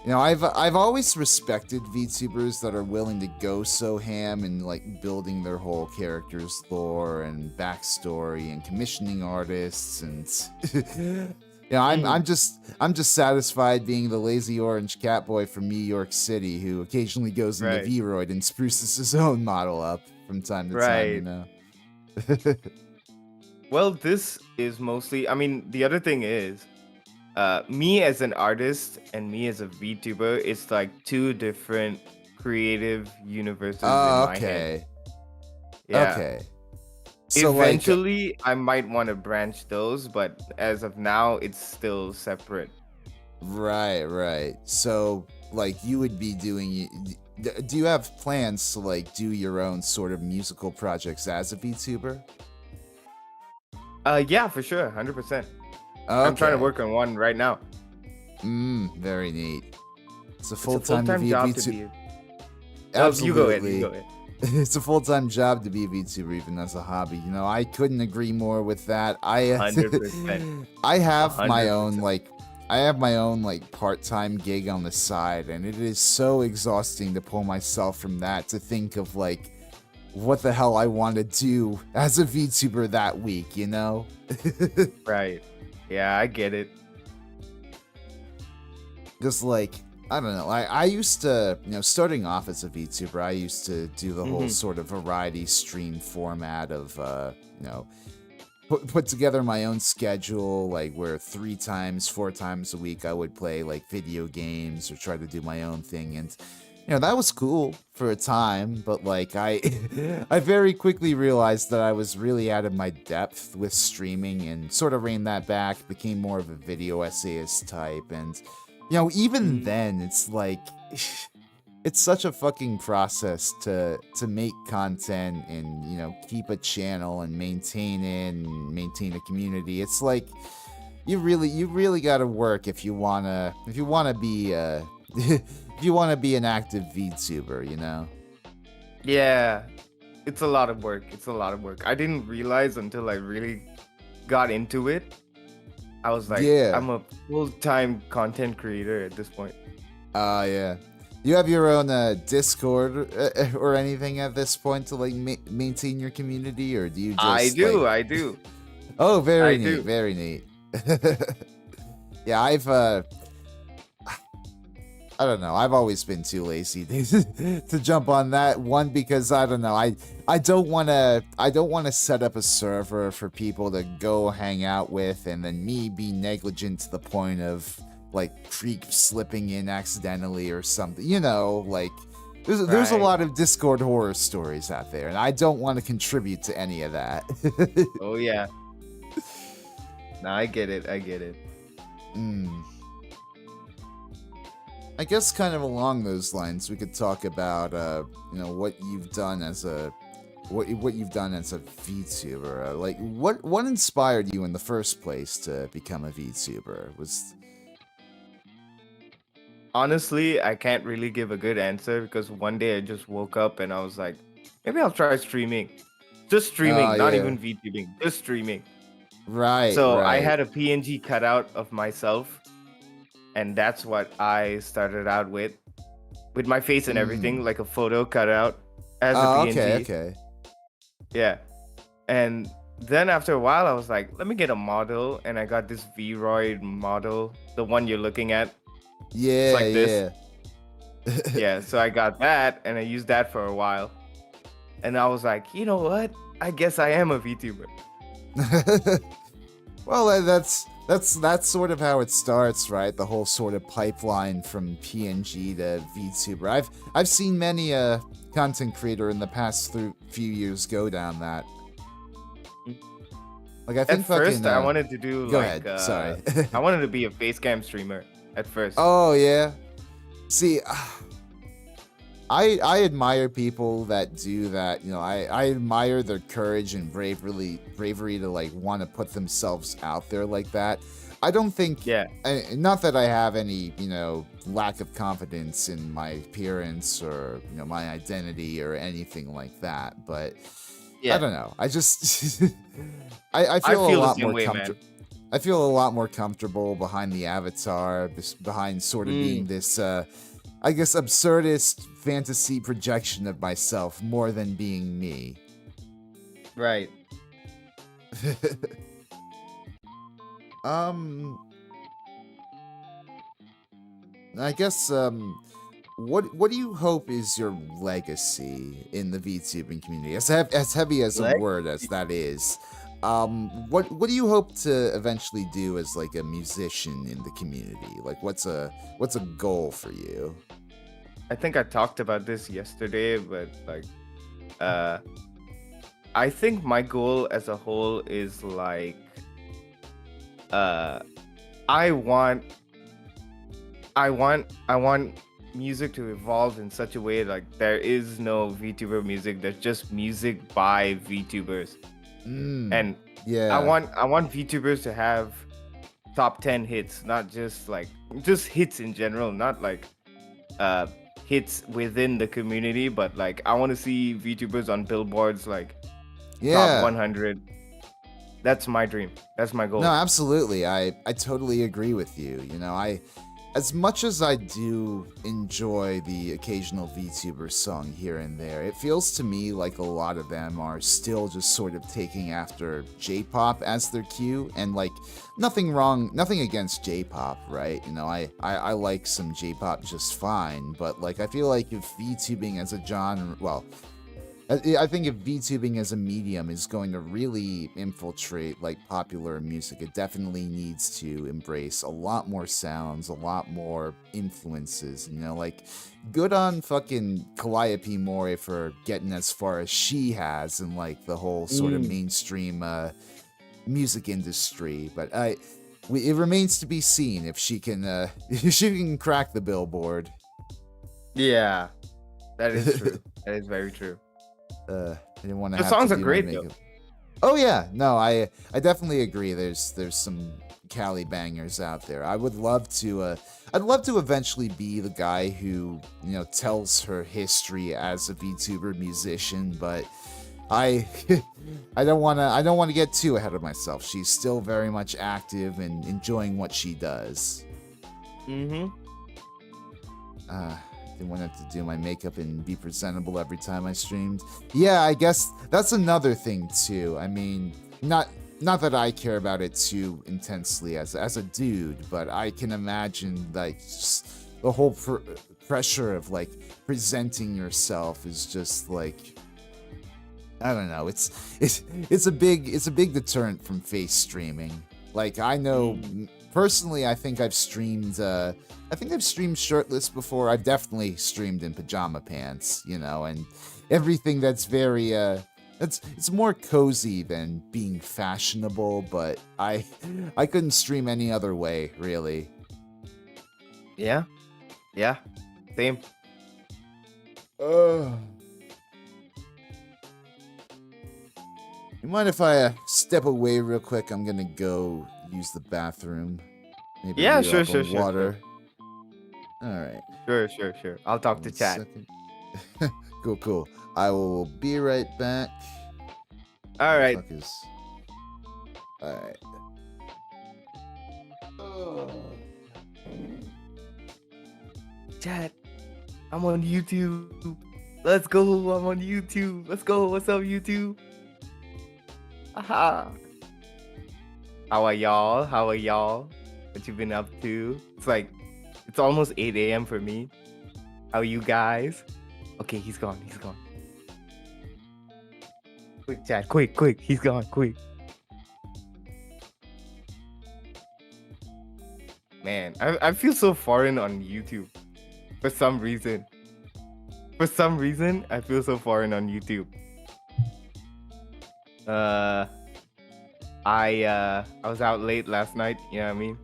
I've always respected VTubers that are willing to go so ham and like building their whole character's lore and backstory and commissioning artists and I'm just satisfied being the lazy orange cat boy from New York City who occasionally goes into
Right.
Vroid and spruces his own model up from time to time,
Well, this is mostly, I mean, the other thing is, me as an artist and me as a VTuber, it's like two different creative universes in my head.
Okay.
Yeah.
Okay. So
Eventually, I might want to branch those, but as of now, it's still separate.
Right. So, like, you would be doing. Do you have plans to like do your own sort of musical projects as a VTuber?
Yeah, for sure, 100%.
Okay.
I'm trying to work on one right now.
Very neat. It's a
It's a
full-time
full-time job to
VTuber.
be.
Absolutely.
You go ahead.
It's a full-time job to be a VTuber, even as a hobby. I couldn't agree more with that.
100%.
I have my
100%.
own like part-time gig on the side, and it is so exhausting to pull myself from that to think of like what the hell I want to do as a VTuber that week,
Right. Yeah, I get it.
Because like I don't know, I used to, starting off as a VTuber, I used to do the whole sort of variety stream format of, put together my own schedule, like where 3 times, 4 times a week I would play like video games or try to do my own thing. And, that was cool for a time, but like I very quickly realized that I was really out of my depth with streaming and sort of reined that back, became more of a video essayist type. And, even then, it's like, it's such a fucking process to make content and, keep a channel and maintain it and maintain a community. It's like, you really gotta work if you wanna be, if you wanna be an active VTuber,
Yeah. It's a lot of work. I didn't realize until I really got into it, I was like,
Yeah.
I'm a full-time content creator at this point.
Yeah. You have your own Discord or anything at this point to like maintain your community, or do you just
I do,
like?
I do,
Oh, very
I
neat,
do.
very neat. Yeah, I don't know. I've always been too lazy to jump on that one because I don't know. I don't want to set up a server for people to go hang out with and then me be negligent to the point of like creep slipping in accidentally or something. You know, like there's a
Right.
lot of Discord horror stories out there, and I don't want to contribute to any of that.
Oh yeah. No, I get it. I get it.
Mm. I guess kind of along those lines, we could talk about what you've done as a what you've done as a VTuber. Like what inspired you in the first place to become a VTuber?
Honestly, I can't really give a good answer because one day I just woke up and I was like, maybe I'll try streaming. Just streaming, not
Yeah.
even VTubing, just streaming.
Right,
So I
right.
had a PNG cutout of myself, and that's what I started out with my face and everything, like a photo cutout as a PNG.
Okay.
Yeah. And then after a while, I was like, let me get a model, and I got this Vroid model, the one you're looking at.
Yeah,
like this. Yeah, so I got that, and I used that for a while. And I was like, you know what? I guess I am a VTuber.
Well, that's sort of how it starts, right? The whole sort of pipeline from PNG to VTuber. I've seen many content creator in the past few years go down that. Like I think
At first, I wanted to do
go
like
ahead. Sorry.
I wanted to be a face cam streamer at first.
Oh yeah. See, I admire people that do that. You know, I admire their courage and bravery to like want to put themselves out there like that. I don't think.
Yeah.
Not that I have any, lack of confidence in my appearance or my identity or anything like that. But
Yeah.
I don't know. I just I feel a
feel the
lot
same
more
way, man.
comfortable. I feel a lot more comfortable behind the avatar, behind sort of being this, I guess, absurdist fantasy projection of myself more than being me.
Right.
I guess, what do you hope is your legacy in the VTubing community? As heavy as a word as that is. What do you hope to eventually do as like a musician in the community? Like what's a goal for you?
I think I talked about this yesterday, but like I think my goal as a whole is like I want music to evolve in such a way like there is no VTuber music, there's just music by VTubers. And
yeah,
I want VTubers to have top 10 hits, not just hits in general, not like hits within the community, but like I want to see VTubers on billboards like top 100. That's my dream. That's my goal.
No, absolutely. I totally agree with you. As much as I do enjoy the occasional VTuber song here and there, it feels to me like a lot of them are still just sort of taking after J-pop as their cue, and like nothing against J-pop, right? I like some J-pop just fine, but like I feel like if VTubing as a genre, well, I think if VTubing as a medium is going to really infiltrate like popular music, it definitely needs to embrace a lot more sounds, a lot more influences. Like good on fucking Calliope Mori for getting as far as she has in like the whole sort of mainstream music industry. But it remains to be seen if she can crack the billboard.
Yeah, that is true. That is very true.
I didn't want to.
The songs are great though.
Oh yeah, no, I definitely agree. There's some Cali bangers out there. I'd love to eventually be the guy who tells her history as a VTuber musician, but I I don't want to get too ahead of myself. She's still very much active and enjoying what she does.
Mm-hmm.
Didn't want to have to do my makeup and be presentable every time I streamed. Yeah, I guess that's another thing too. I mean, not that I care about it too intensely as a dude, but I can imagine like just the whole pressure of like presenting yourself is just like, I don't know. It's a big deterrent from face streaming. Like I know personally, I think I've streamed shirtless before. I've definitely streamed in pajama pants, you know, and everything that's very it's more cozy than being fashionable, but I couldn't stream any other way, really.
Yeah. Yeah. Same.
You mind if I step away real quick? I'm gonna go use the bathroom. Maybe
Yeah,
read
sure,
up
sure,
on
sure,
water. All right.
Sure. I'll talk to
One
chat.
second. Cool. I will be right back.
All right.
All right.
Chat. I'm on YouTube. Let's go. I'm on YouTube. Let's go. What's up, YouTube? Aha. How are y'all? What you been up to? It's almost 8 a.m. for me. How are you guys? Okay, he's gone. Quick, chat. Quick. He's gone. Quick. Man, I feel so foreign on YouTube. For some reason, I feel so foreign on YouTube. I was out late last night. You know what I mean?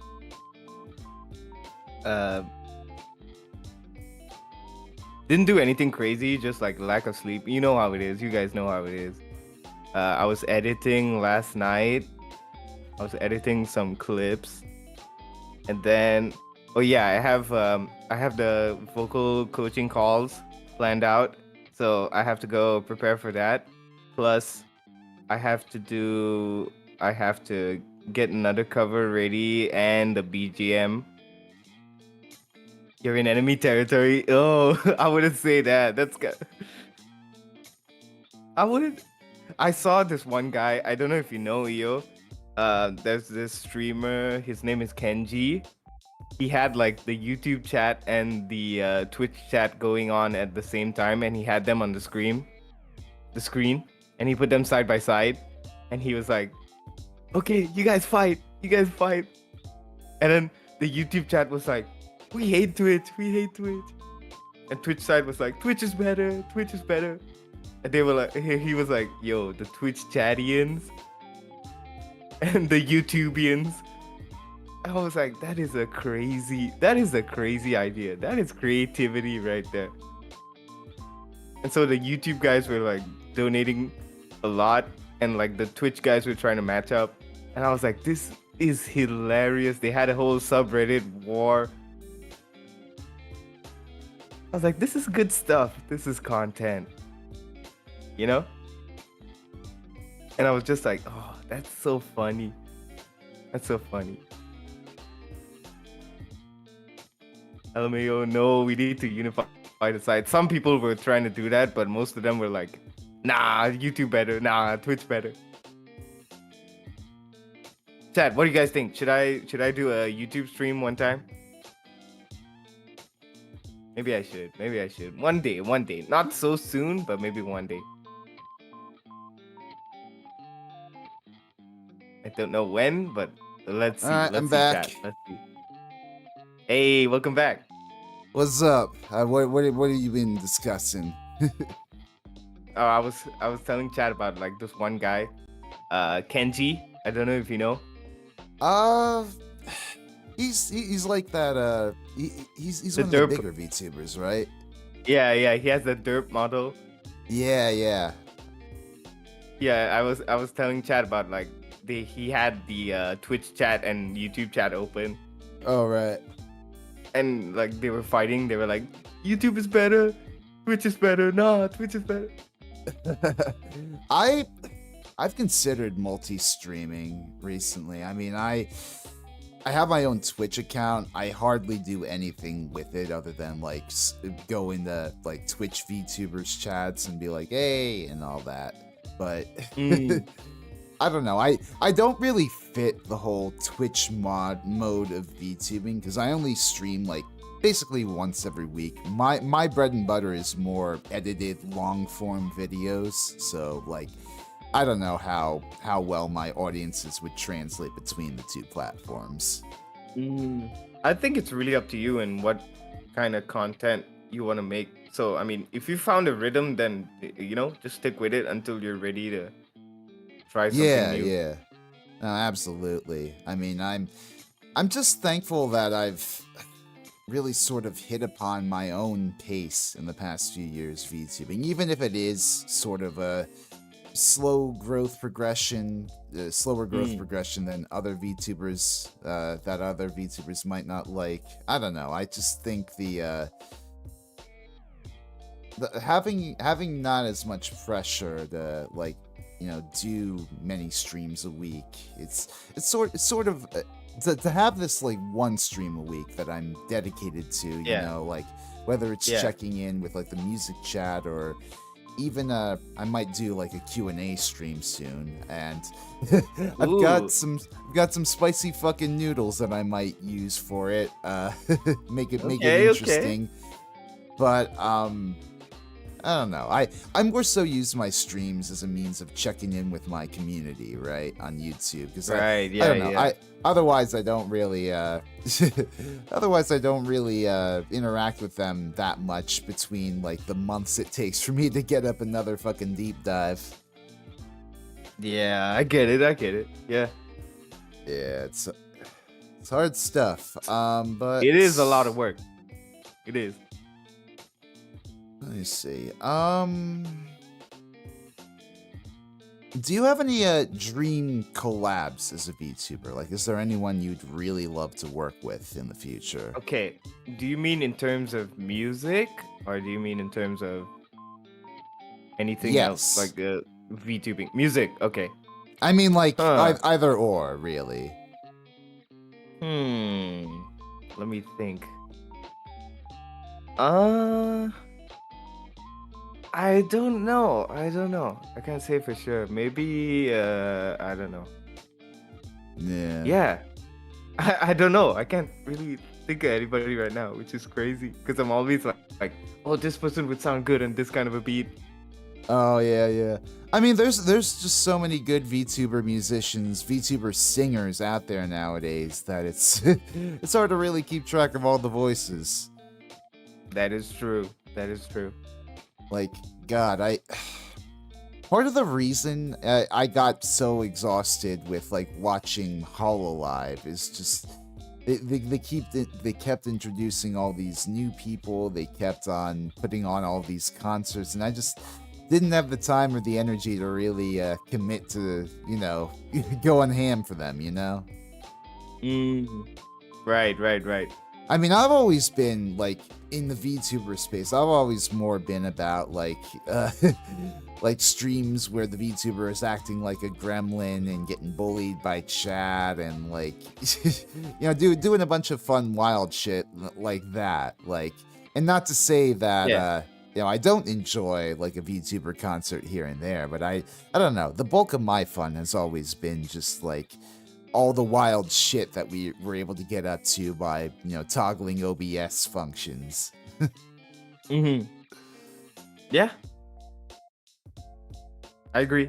Didn't do anything crazy. Just like lack of sleep. You know how it is. You guys know how it is. I was editing last night. I was editing some clips, and then I have the vocal coaching calls planned out, so I have to go prepare for that. Plus, I have to get another cover ready and the BGM. You're in enemy territory. Oh, I wouldn't say that. That's good. I wouldn't. I saw this one guy. I don't know if you know Io. There's this streamer. His name is Kenji. He had like the YouTube chat and the Twitch chat going on at the same time, and he had them on the screen, and he put them side by side, and he was like, "Okay, you guys fight," and then the YouTube chat was like, "We hate Twitch," and Twitch side was like, "Twitch is better," and they were like, he was like, "Yo, the Twitch chattians and the YouTubians." I was like, that is a crazy idea. That is creativity right there. And so the YouTube guys were like donating a lot, and like the Twitch guys were trying to match up. And I was like, this is hilarious. They had a whole subreddit war. I was like, this is good stuff. This is content. You know? And I was just like, oh, that's so funny. LMAO, no, we need to unify the site. Some people were trying to do that, but most of them were like, nah, YouTube better, nah, Twitch better. Chat, what do you guys think? Should I do a YouTube stream one time? Maybe I should. One day. Not so soon, but maybe one day. I don't know when, but let's see.
I'm back.
Chat. Let's see. Hey, welcome back.
What's up? What have you been discussing?
Oh, I was telling chat about like this one guy, Kenji. I don't know if you know.
He's like that. He's one of the bigger VTubers, right?
Yeah. He has the derp model.
Yeah.
Yeah, I was telling chat about like he had the Twitch chat and YouTube chat open.
Oh right.
And like they were fighting. They were like, YouTube is better, Twitch is better. Nah, Twitch is better.
I I've considered multi-streaming recently. I mean, I have my own Twitch account. I hardly do anything with it other than like go into like Twitch VTubers chats and be like, "Hey," and all that. But
Mm.
I don't know. I don't really fit the whole Twitch mode of VTubing because I only stream like basically once every week. My bread and butter is more edited long form videos. So like I don't know how well my audiences would translate between the two platforms.
Mm. I think it's really up to you and what kind of content you want to make. So, I mean, if you found a rhythm, then just stick with it until you're ready to try something
Yeah,
new.
yeah. No, absolutely. I mean, I'm just thankful that I've really sort of hit upon my own pace in the past few years VTubing, even if it is sort of a slower growth progression than other VTubers that other VTubers might not like. I don't know. I just think the having not as much pressure to like do many streams a week. It's sort of to have this like one stream a week that I'm dedicated to.
Yeah.
Like whether it's
Yeah.
checking in with like the music chat or even I might do like a Q&A stream soon, and I've
Ooh.
got some spicy fucking noodles that I might use for it. Make it
Okay.
interesting. But I don't know. I more so use my streams as a means of checking in with my community, right, on YouTube. Because
Right.
I
Yeah.
don't know.
Yeah.
Otherwise I don't really interact with them that much between like the months it takes for me to get up another fucking deep dive.
Yeah. I get it. I get it. Yeah.
Yeah, it's hard stuff. But
It is a lot of work. It is.
Let me see. Do you have any dream collabs as a VTuber? Like, is there anyone you'd really love to work with in the future?
Okay. Do you mean in terms of music, or do you mean in terms of anything else,
Yes.
like VTubing music? Okay.
I mean, like
Huh.
either or, really.
Let me think. I don't know. I can't say for sure. Maybe I don't know.
Yeah.
Yeah. I don't know. I can't really think of anybody right now, which is crazy because I'm always like, oh, this person would sound good on this kind of a beat.
Oh yeah. I mean, there's just so many good VTuber musicians, VTuber singers out there nowadays that it's it's hard to really keep track of all the voices.
That is true. That is true.
Like, God, part of the reason I got so exhausted with like watching Hololive is just they kept introducing all these new people. They kept on putting on all these concerts, and I just didn't have the time or the energy to really commit to going ham for them.
Right.
I mean, I've always been like in the VTuber space. I've always more been about like like streams where the VTuber is acting like a gremlin and getting bullied by chat and like doing a bunch of fun wild shit like that. Like, and not to say that
Yeah.
I don't enjoy like a VTuber concert here and there, but I don't know. The bulk of my fun has always been just like all the wild shit that we were able to get up to by, toggling OBS functions.
Mm-hmm. Yeah. I agree.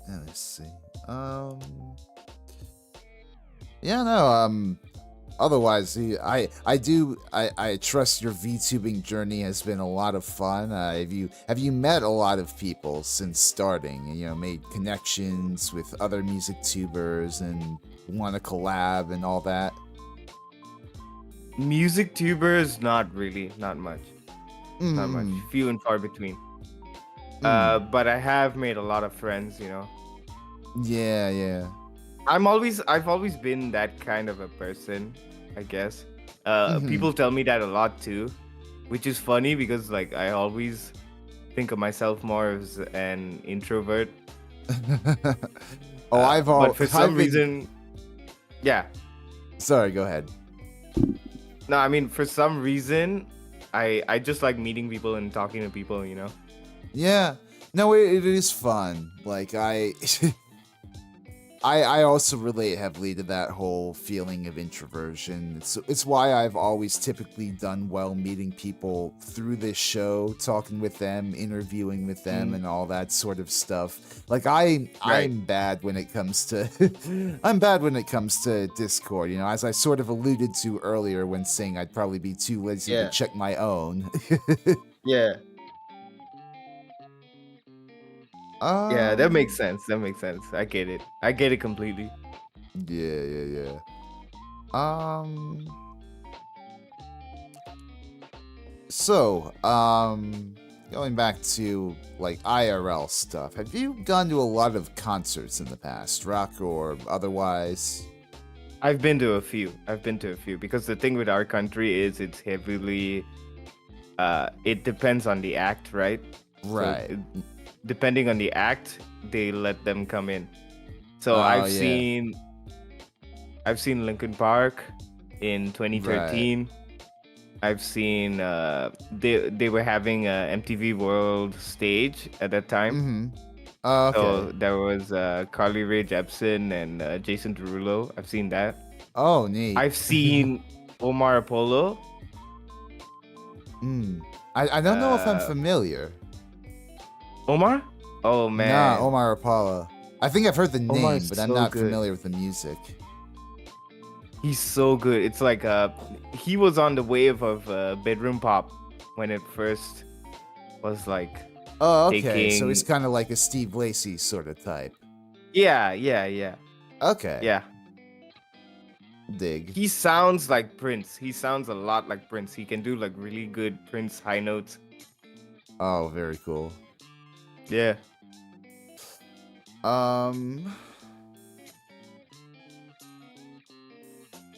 Let's see. Yeah, no, otherwise, I trust your VTubing journey has been a lot of fun. Have you met a lot of people since starting and made connections with other music tubers and want to collab and all that?
Music tubers, not much. Not much. Few and far between. But I have made a lot of friends,
Yeah.
I've always been that kind of a person, I guess. People tell me that a lot too. which is funny because like I always think of myself more as an introvert. But for some reason, yeah.
Sorry, go ahead.
No, I mean for some reason, I just like meeting people and talking to people. You know.
Yeah. No, it is fun. Like I also relate heavily to that whole feeling of introversion. It's why I've always typically done well meeting people through this show, talking with them, interviewing with them, and all that sort of stuff. Like I'm bad when it comes to I'm bad when it comes to Discord. You know, as I sort of alluded to earlier when saying I'd probably be too lazy to check my own.
Yeah. Yeah, that makes sense. That makes sense. I get it. I get it completely.
Yeah. So, going back to like IRL stuff, have you gone to a lot of concerts in the past, rock or otherwise?
I've been to a few because the thing with our country is it's heavily it depends on the act, right?
Right.
So, depending on the act, they let them come in. So I've seen Linkin Park in 2013. Right. I've seen they were having a MTV World stage at that time.
Mm-hmm. Oh, okay.
So there was Carly Rae Jepsen and Jason Derulo. I've seen that.
Oh, neat.
I've seen Omar Apollo.
I don't know if I'm familiar.
Omar? Oh man.
Nah, Omar Apollo. I think I've heard the name,
Omar's
but I'm
so
not
good.
familiar with the music.
He's so good. It's like he was on the wave of bedroom pop when it first was like.
Oh, okay. So he's kind of like a Steve Lacy sort of type.
Yeah.
Okay.
Yeah.
Dig.
He sounds like Prince. He sounds a lot like Prince. He can do like really good Prince high notes.
Oh, very cool.
Yeah.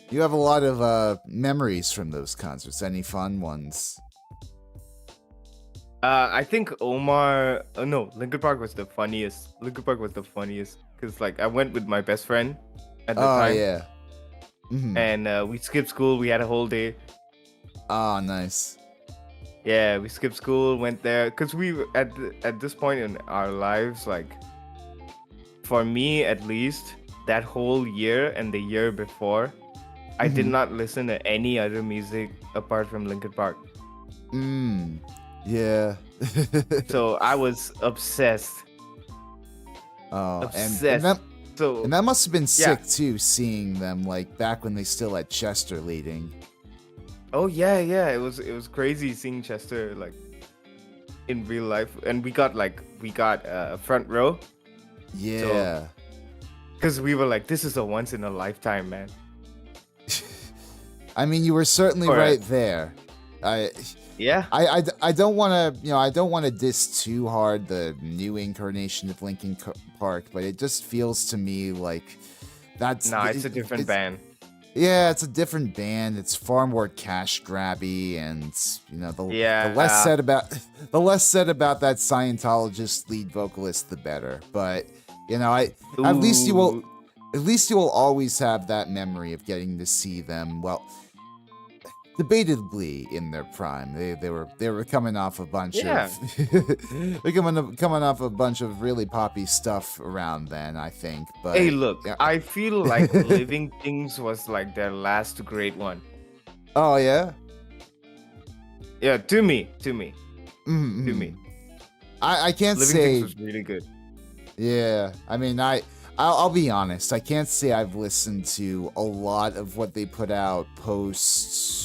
You have a lot of memories from those concerts. Any fun ones?
I think Linkin Park was the funniest. Because like I went with my best friend at the time.
Oh yeah. Mm-hmm.
And we skipped school. We had a whole day.
Oh, nice.
Yeah, we skipped school, went there, because we at this point in our lives, like for me at least, that whole year and the year before, I did not listen to any other music apart from Linkin Park.
Yeah.
So I was obsessed.
Oh,
obsessed.
And that must have been sick too, seeing them like back when they still had Chester leading.
Oh yeah, it was crazy seeing Chester like in real life, and we got front row.
Yeah.
Because we were like, this is a once in a lifetime, man.
I mean, you were certainly right there. I don't want to diss too hard the new incarnation of Linkin Park, but it just feels to me like it's a different band. Yeah, it's a different band. It's far more cash grabby, and the less said about that Scientologist lead vocalist, the better. But at least you will always have that memory of getting to see them. Well, debatably in their prime. They were coming off a bunch of they're coming off a bunch of really poppy stuff around then, I think. But
hey, look, I feel like Living Things was like their last great one.
Oh yeah?
Yeah, to me.
Mm-hmm.
To me.
I can't
Living
say
Things was really good.
Yeah. I mean, I'll be honest, I can't say I've listened to a lot of what they put out post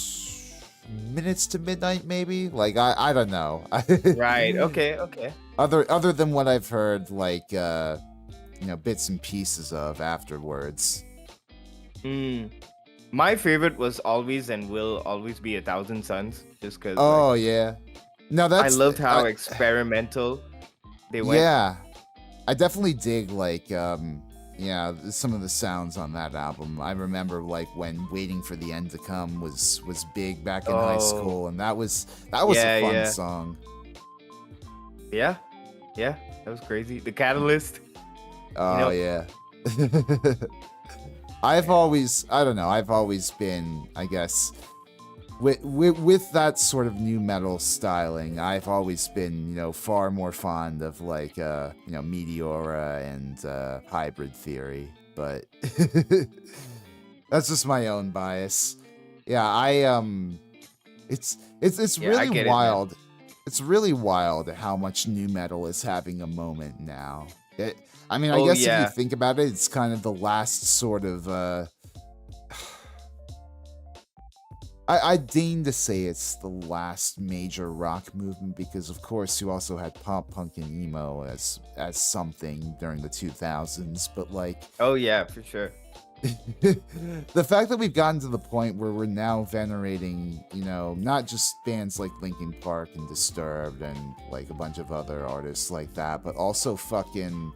Minutes to Midnight, maybe. Like I don't know.
Right. Okay.
Other than what I've heard, like bits and pieces of afterwards.
My favorite was always and will always be 1,000 Suns, just because.
Oh yeah. No, I
loved how experimental they went.
Yeah, I definitely dig yeah, some of the sounds on that album. I remember like when "Waiting for the End to Come" was big back in high
Oh,
school, and that was a
yeah,
fun
yeah,
song.
yeah, yeah. That was crazy. The Catalyst. You
Oh
know.
yeah.
Man.
I don't know, I've always been, I guess, with that sort of new metal styling, I've always been, far more fond of like, Meteora and Hybrid Theory, but that's just my own bias. Yeah, it's
Yeah, I
really
get it, man.
wild. It's really wild how much new metal is having a moment now. I mean, I
Oh
guess if you
yeah,
think about it, it's kind of the last sort of. I deign to say it's the last major rock movement because, of course, you also had pop punk and emo as something during the 2000s. But like,
oh yeah, for sure.
the fact that we've gotten to the point where we're now venerating, not just bands like Linkin Park and Disturbed and like a bunch of other artists like that, but also fucking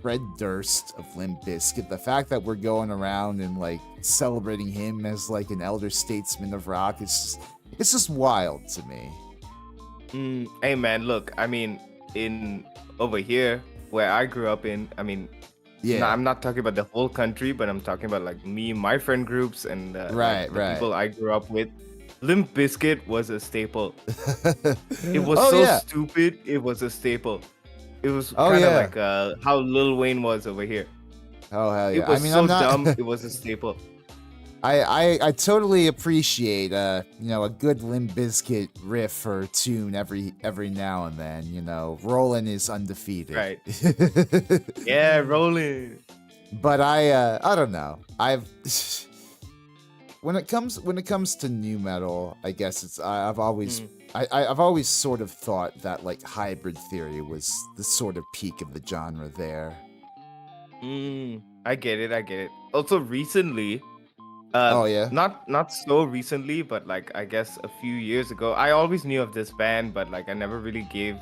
Fred Durst of Limp Bizkit. The fact that we're going around and like celebrating him as like an elder statesman of rock, it's just wild to me.
Hey man, look, I mean, in over here where I grew up in, I mean, no,
Yeah.
I'm not talking about the whole country, but I'm talking about like me, my friend groups, and like the
Right.
people I grew up with. Limp Bizkit was a staple. It was
Oh
so
yeah.
stupid. It was a staple. It was
Oh
kind of
yeah.
like how Lil Wayne was over here.
Oh hell
It
yeah. I
was
mean,
so
I'm not.
dumb. It was a staple.
I totally appreciate a good Limp Bizkit riff or tune every now and then. Rollin' is undefeated.
Right. Yeah, rolling.
But I don't know. When it comes to new metal, I guess I've always
Mm,
I've always sort of thought that like Hybrid Theory was the sort of peak of the genre there.
I get it. I get it. Also, recently,
Oh yeah.
not so recently, but like I guess a few years ago, I always knew of this band, but like I never really gave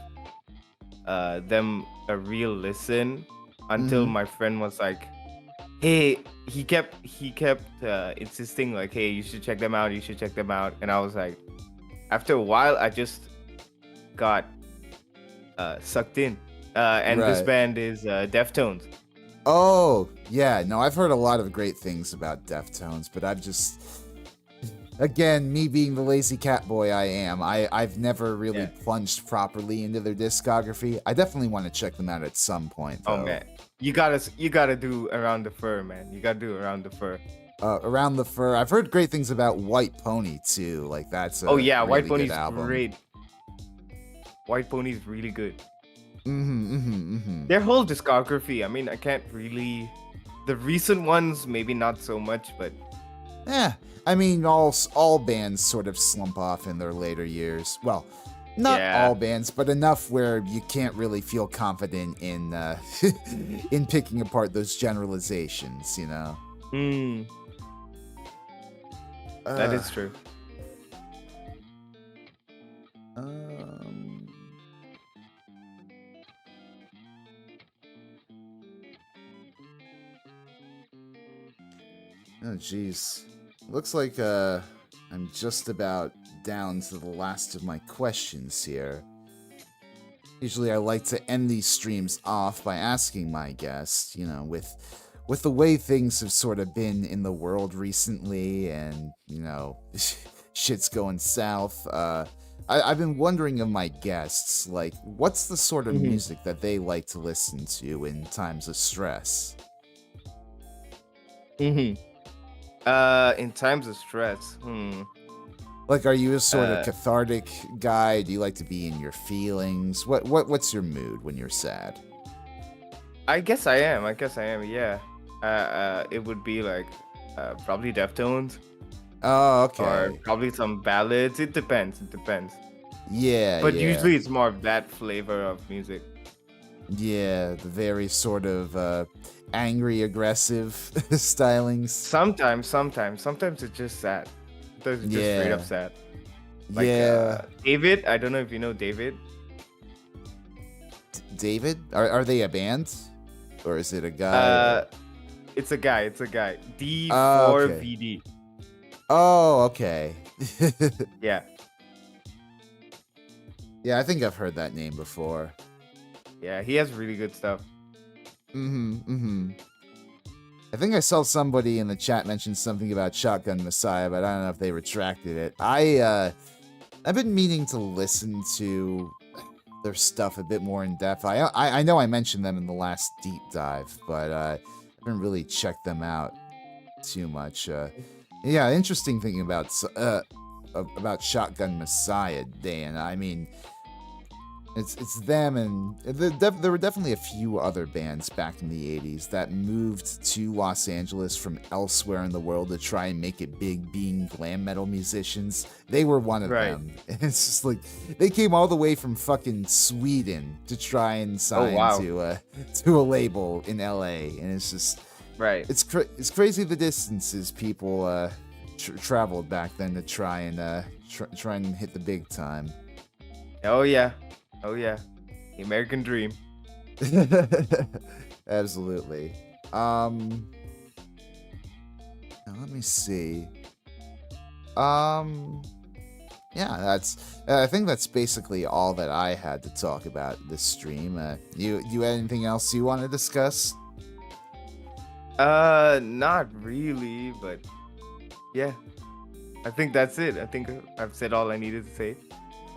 them a real listen until
Mm-hmm.
my friend was like, "Hey," he kept insisting like, "Hey, you should check them out. You should check them out." And I was like, after a while, I just got sucked in. And this
Right.
band is Deftones.
Oh yeah. No, I've heard a lot of great things about Deftones, but I've just again, me being the lazy cat boy I am, I've never really
Yeah.
plunged properly into their discography. I definitely want to check them out at some point
Oh
though.
man, you gotta do Around the Fur, man. You gotta do Around the Fur.
Around the Fur, I've heard great things about White Pony too. Like that's
Oh
a
yeah, White
really good
Pony's
album.
great. White Pony's really good.
Mm-hmm.
Their whole discography, I mean, I can't really. The recent ones, maybe not so much, but
Yeah, I mean, all bands sort of slump off in their later years. Well, not
yeah.
all bands, but enough where you can't really feel confident in in picking apart those generalizations.
Mm, that
Uh,
is true.
um, oh, jeez. Looks like I'm just about down to the last of my questions here. Usually I like to end these streams off by asking my guests, with the way things have sort of been in the world recently and, shit's going south. I've been wondering of my guests, like, what's the sort of
Hmm.
music that they like to listen to in times of stress?
Hmm. In times of stress,
Like, are you a sort of
uh,
cathartic guy? Do you like to be in your feelings? What's your mood when you're sad?
I guess I am. I guess I am. Yeah. It would be like, probably Deftones
Oh,
or
okay.
probably some ballads. It depends. It depends.
Yeah,
But
yeah.
usually it's more of that flavor of music.
Yeah, the very sort of angry, aggressive stylings.
Sometimes it's just sad. Sometimes it's just straight up
Yeah,
sad. Like
yeah.
David, I don't know if you know David.
David, are they a band? or is it a guy?
It's a guy. It's a guy.
Okay.
D4VD.
Oh, okay.
Yeah.
Yeah, I think I've heard that name before.
Yeah, he has really good stuff.
I think I saw somebody in the chat mention something about Shotgun Messiah, but I don't know if they retracted it. I've been meaning to listen to their stuff a bit more in depth. I know I mentioned them in the last deep dive, but I haven't really checked them out too much. Yeah, interesting thing about Shotgun Messiah, Dan. I mean, it's them, and there were definitely a few other bands back in the 80s that moved to Los Angeles from elsewhere in the world to try and make it big being glam metal musicians. They were one of them. And it's just like, they came all the way from fucking Sweden to try and sign to a label in LA, and it's just...
Right.
It's crazy the distances people traveled back then to try and hit the big time.
Oh yeah. Oh yeah. The American dream.
Absolutely. Now let me see. Yeah, I think that's basically all that I had to talk about this stream. You had anything else you want to discuss?
Not really, but yeah. I think that's it. I think I've said all I needed to say.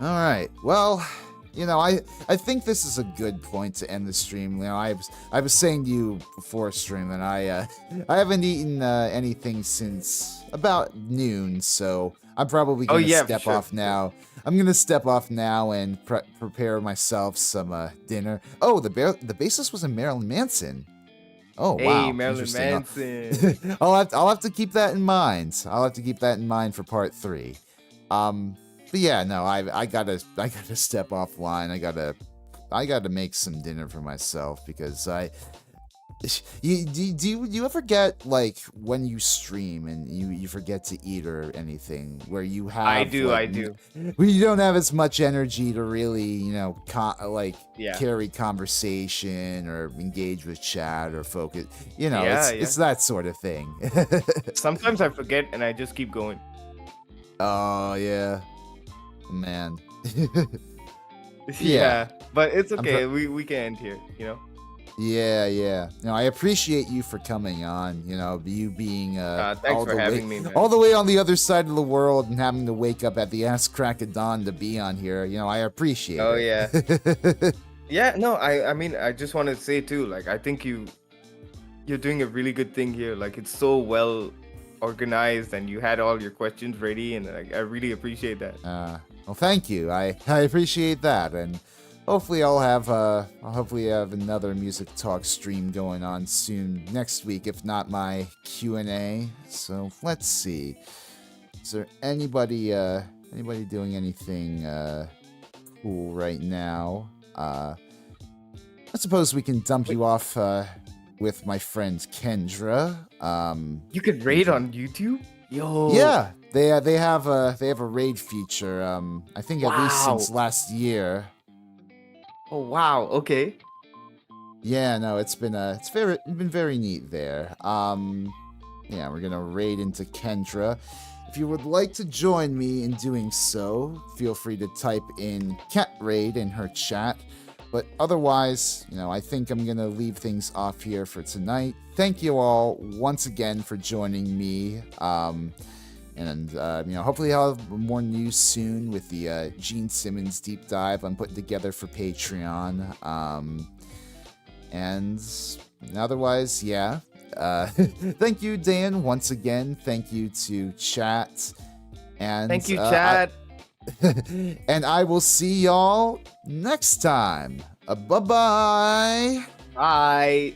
All right. Well, you know, I think this is a good point to end the stream. You know, I was saying to you before stream that I haven't eaten anything since about noon, so I'm probably gonna step off now. I'm gonna step off now and prepare myself some dinner. Oh, the bassist was in Marilyn Manson. Oh wow!
Hey, Marilyn Manson.
I'll have to keep that in mind. I'll have to keep that in mind for part 3. But yeah, no, I gotta step offline. I gotta make some dinner for myself because do you ever get like when you stream and you forget to eat or anything where you have
I do.
where you don't have as much energy to really carry conversation or engage with chat or focus, it's that sort of thing.
Sometimes I forget and I just keep going.
Oh yeah, man.
Yeah, but it's okay. We can end here,
Yeah. No, I appreciate you for coming on. You being
thanks for having me, man.
all the way on the other side of the world and having to wake up at the ass crack of dawn to be on here. I appreciate it.
Oh yeah. Yeah. No, I mean, I just want to say too. Like, I think you're doing a really good thing here. Like, it's so well organized, and you had all your questions ready, and I really appreciate that.
Well, thank you. I appreciate that, and hopefully I'll have another music talk stream going on soon next week, if not my Q&A. So let's see. Is there anybody doing anything cool right now? I suppose we can dump you off with my friend Kendra.
You can raid on YouTube? Yo.
Yeah, they have a raid feature. I think at least since last year.
Oh wow, okay.
Yeah, no, it's been very neat there. Yeah, we're gonna raid into Kendra. If you would like to join me in doing so, feel free to type in cat raid in her chat. But otherwise, I think I'm gonna leave things off here for tonight. Thank you all once again for joining me. And hopefully I'll have more news soon with the Gene Simmons deep dive I'm putting together for Patreon. And otherwise, yeah. Thank you, Dan, once again. Thank you to chat. And
thank you, chat.
And I will see y'all next time. Bye-bye.
Bye.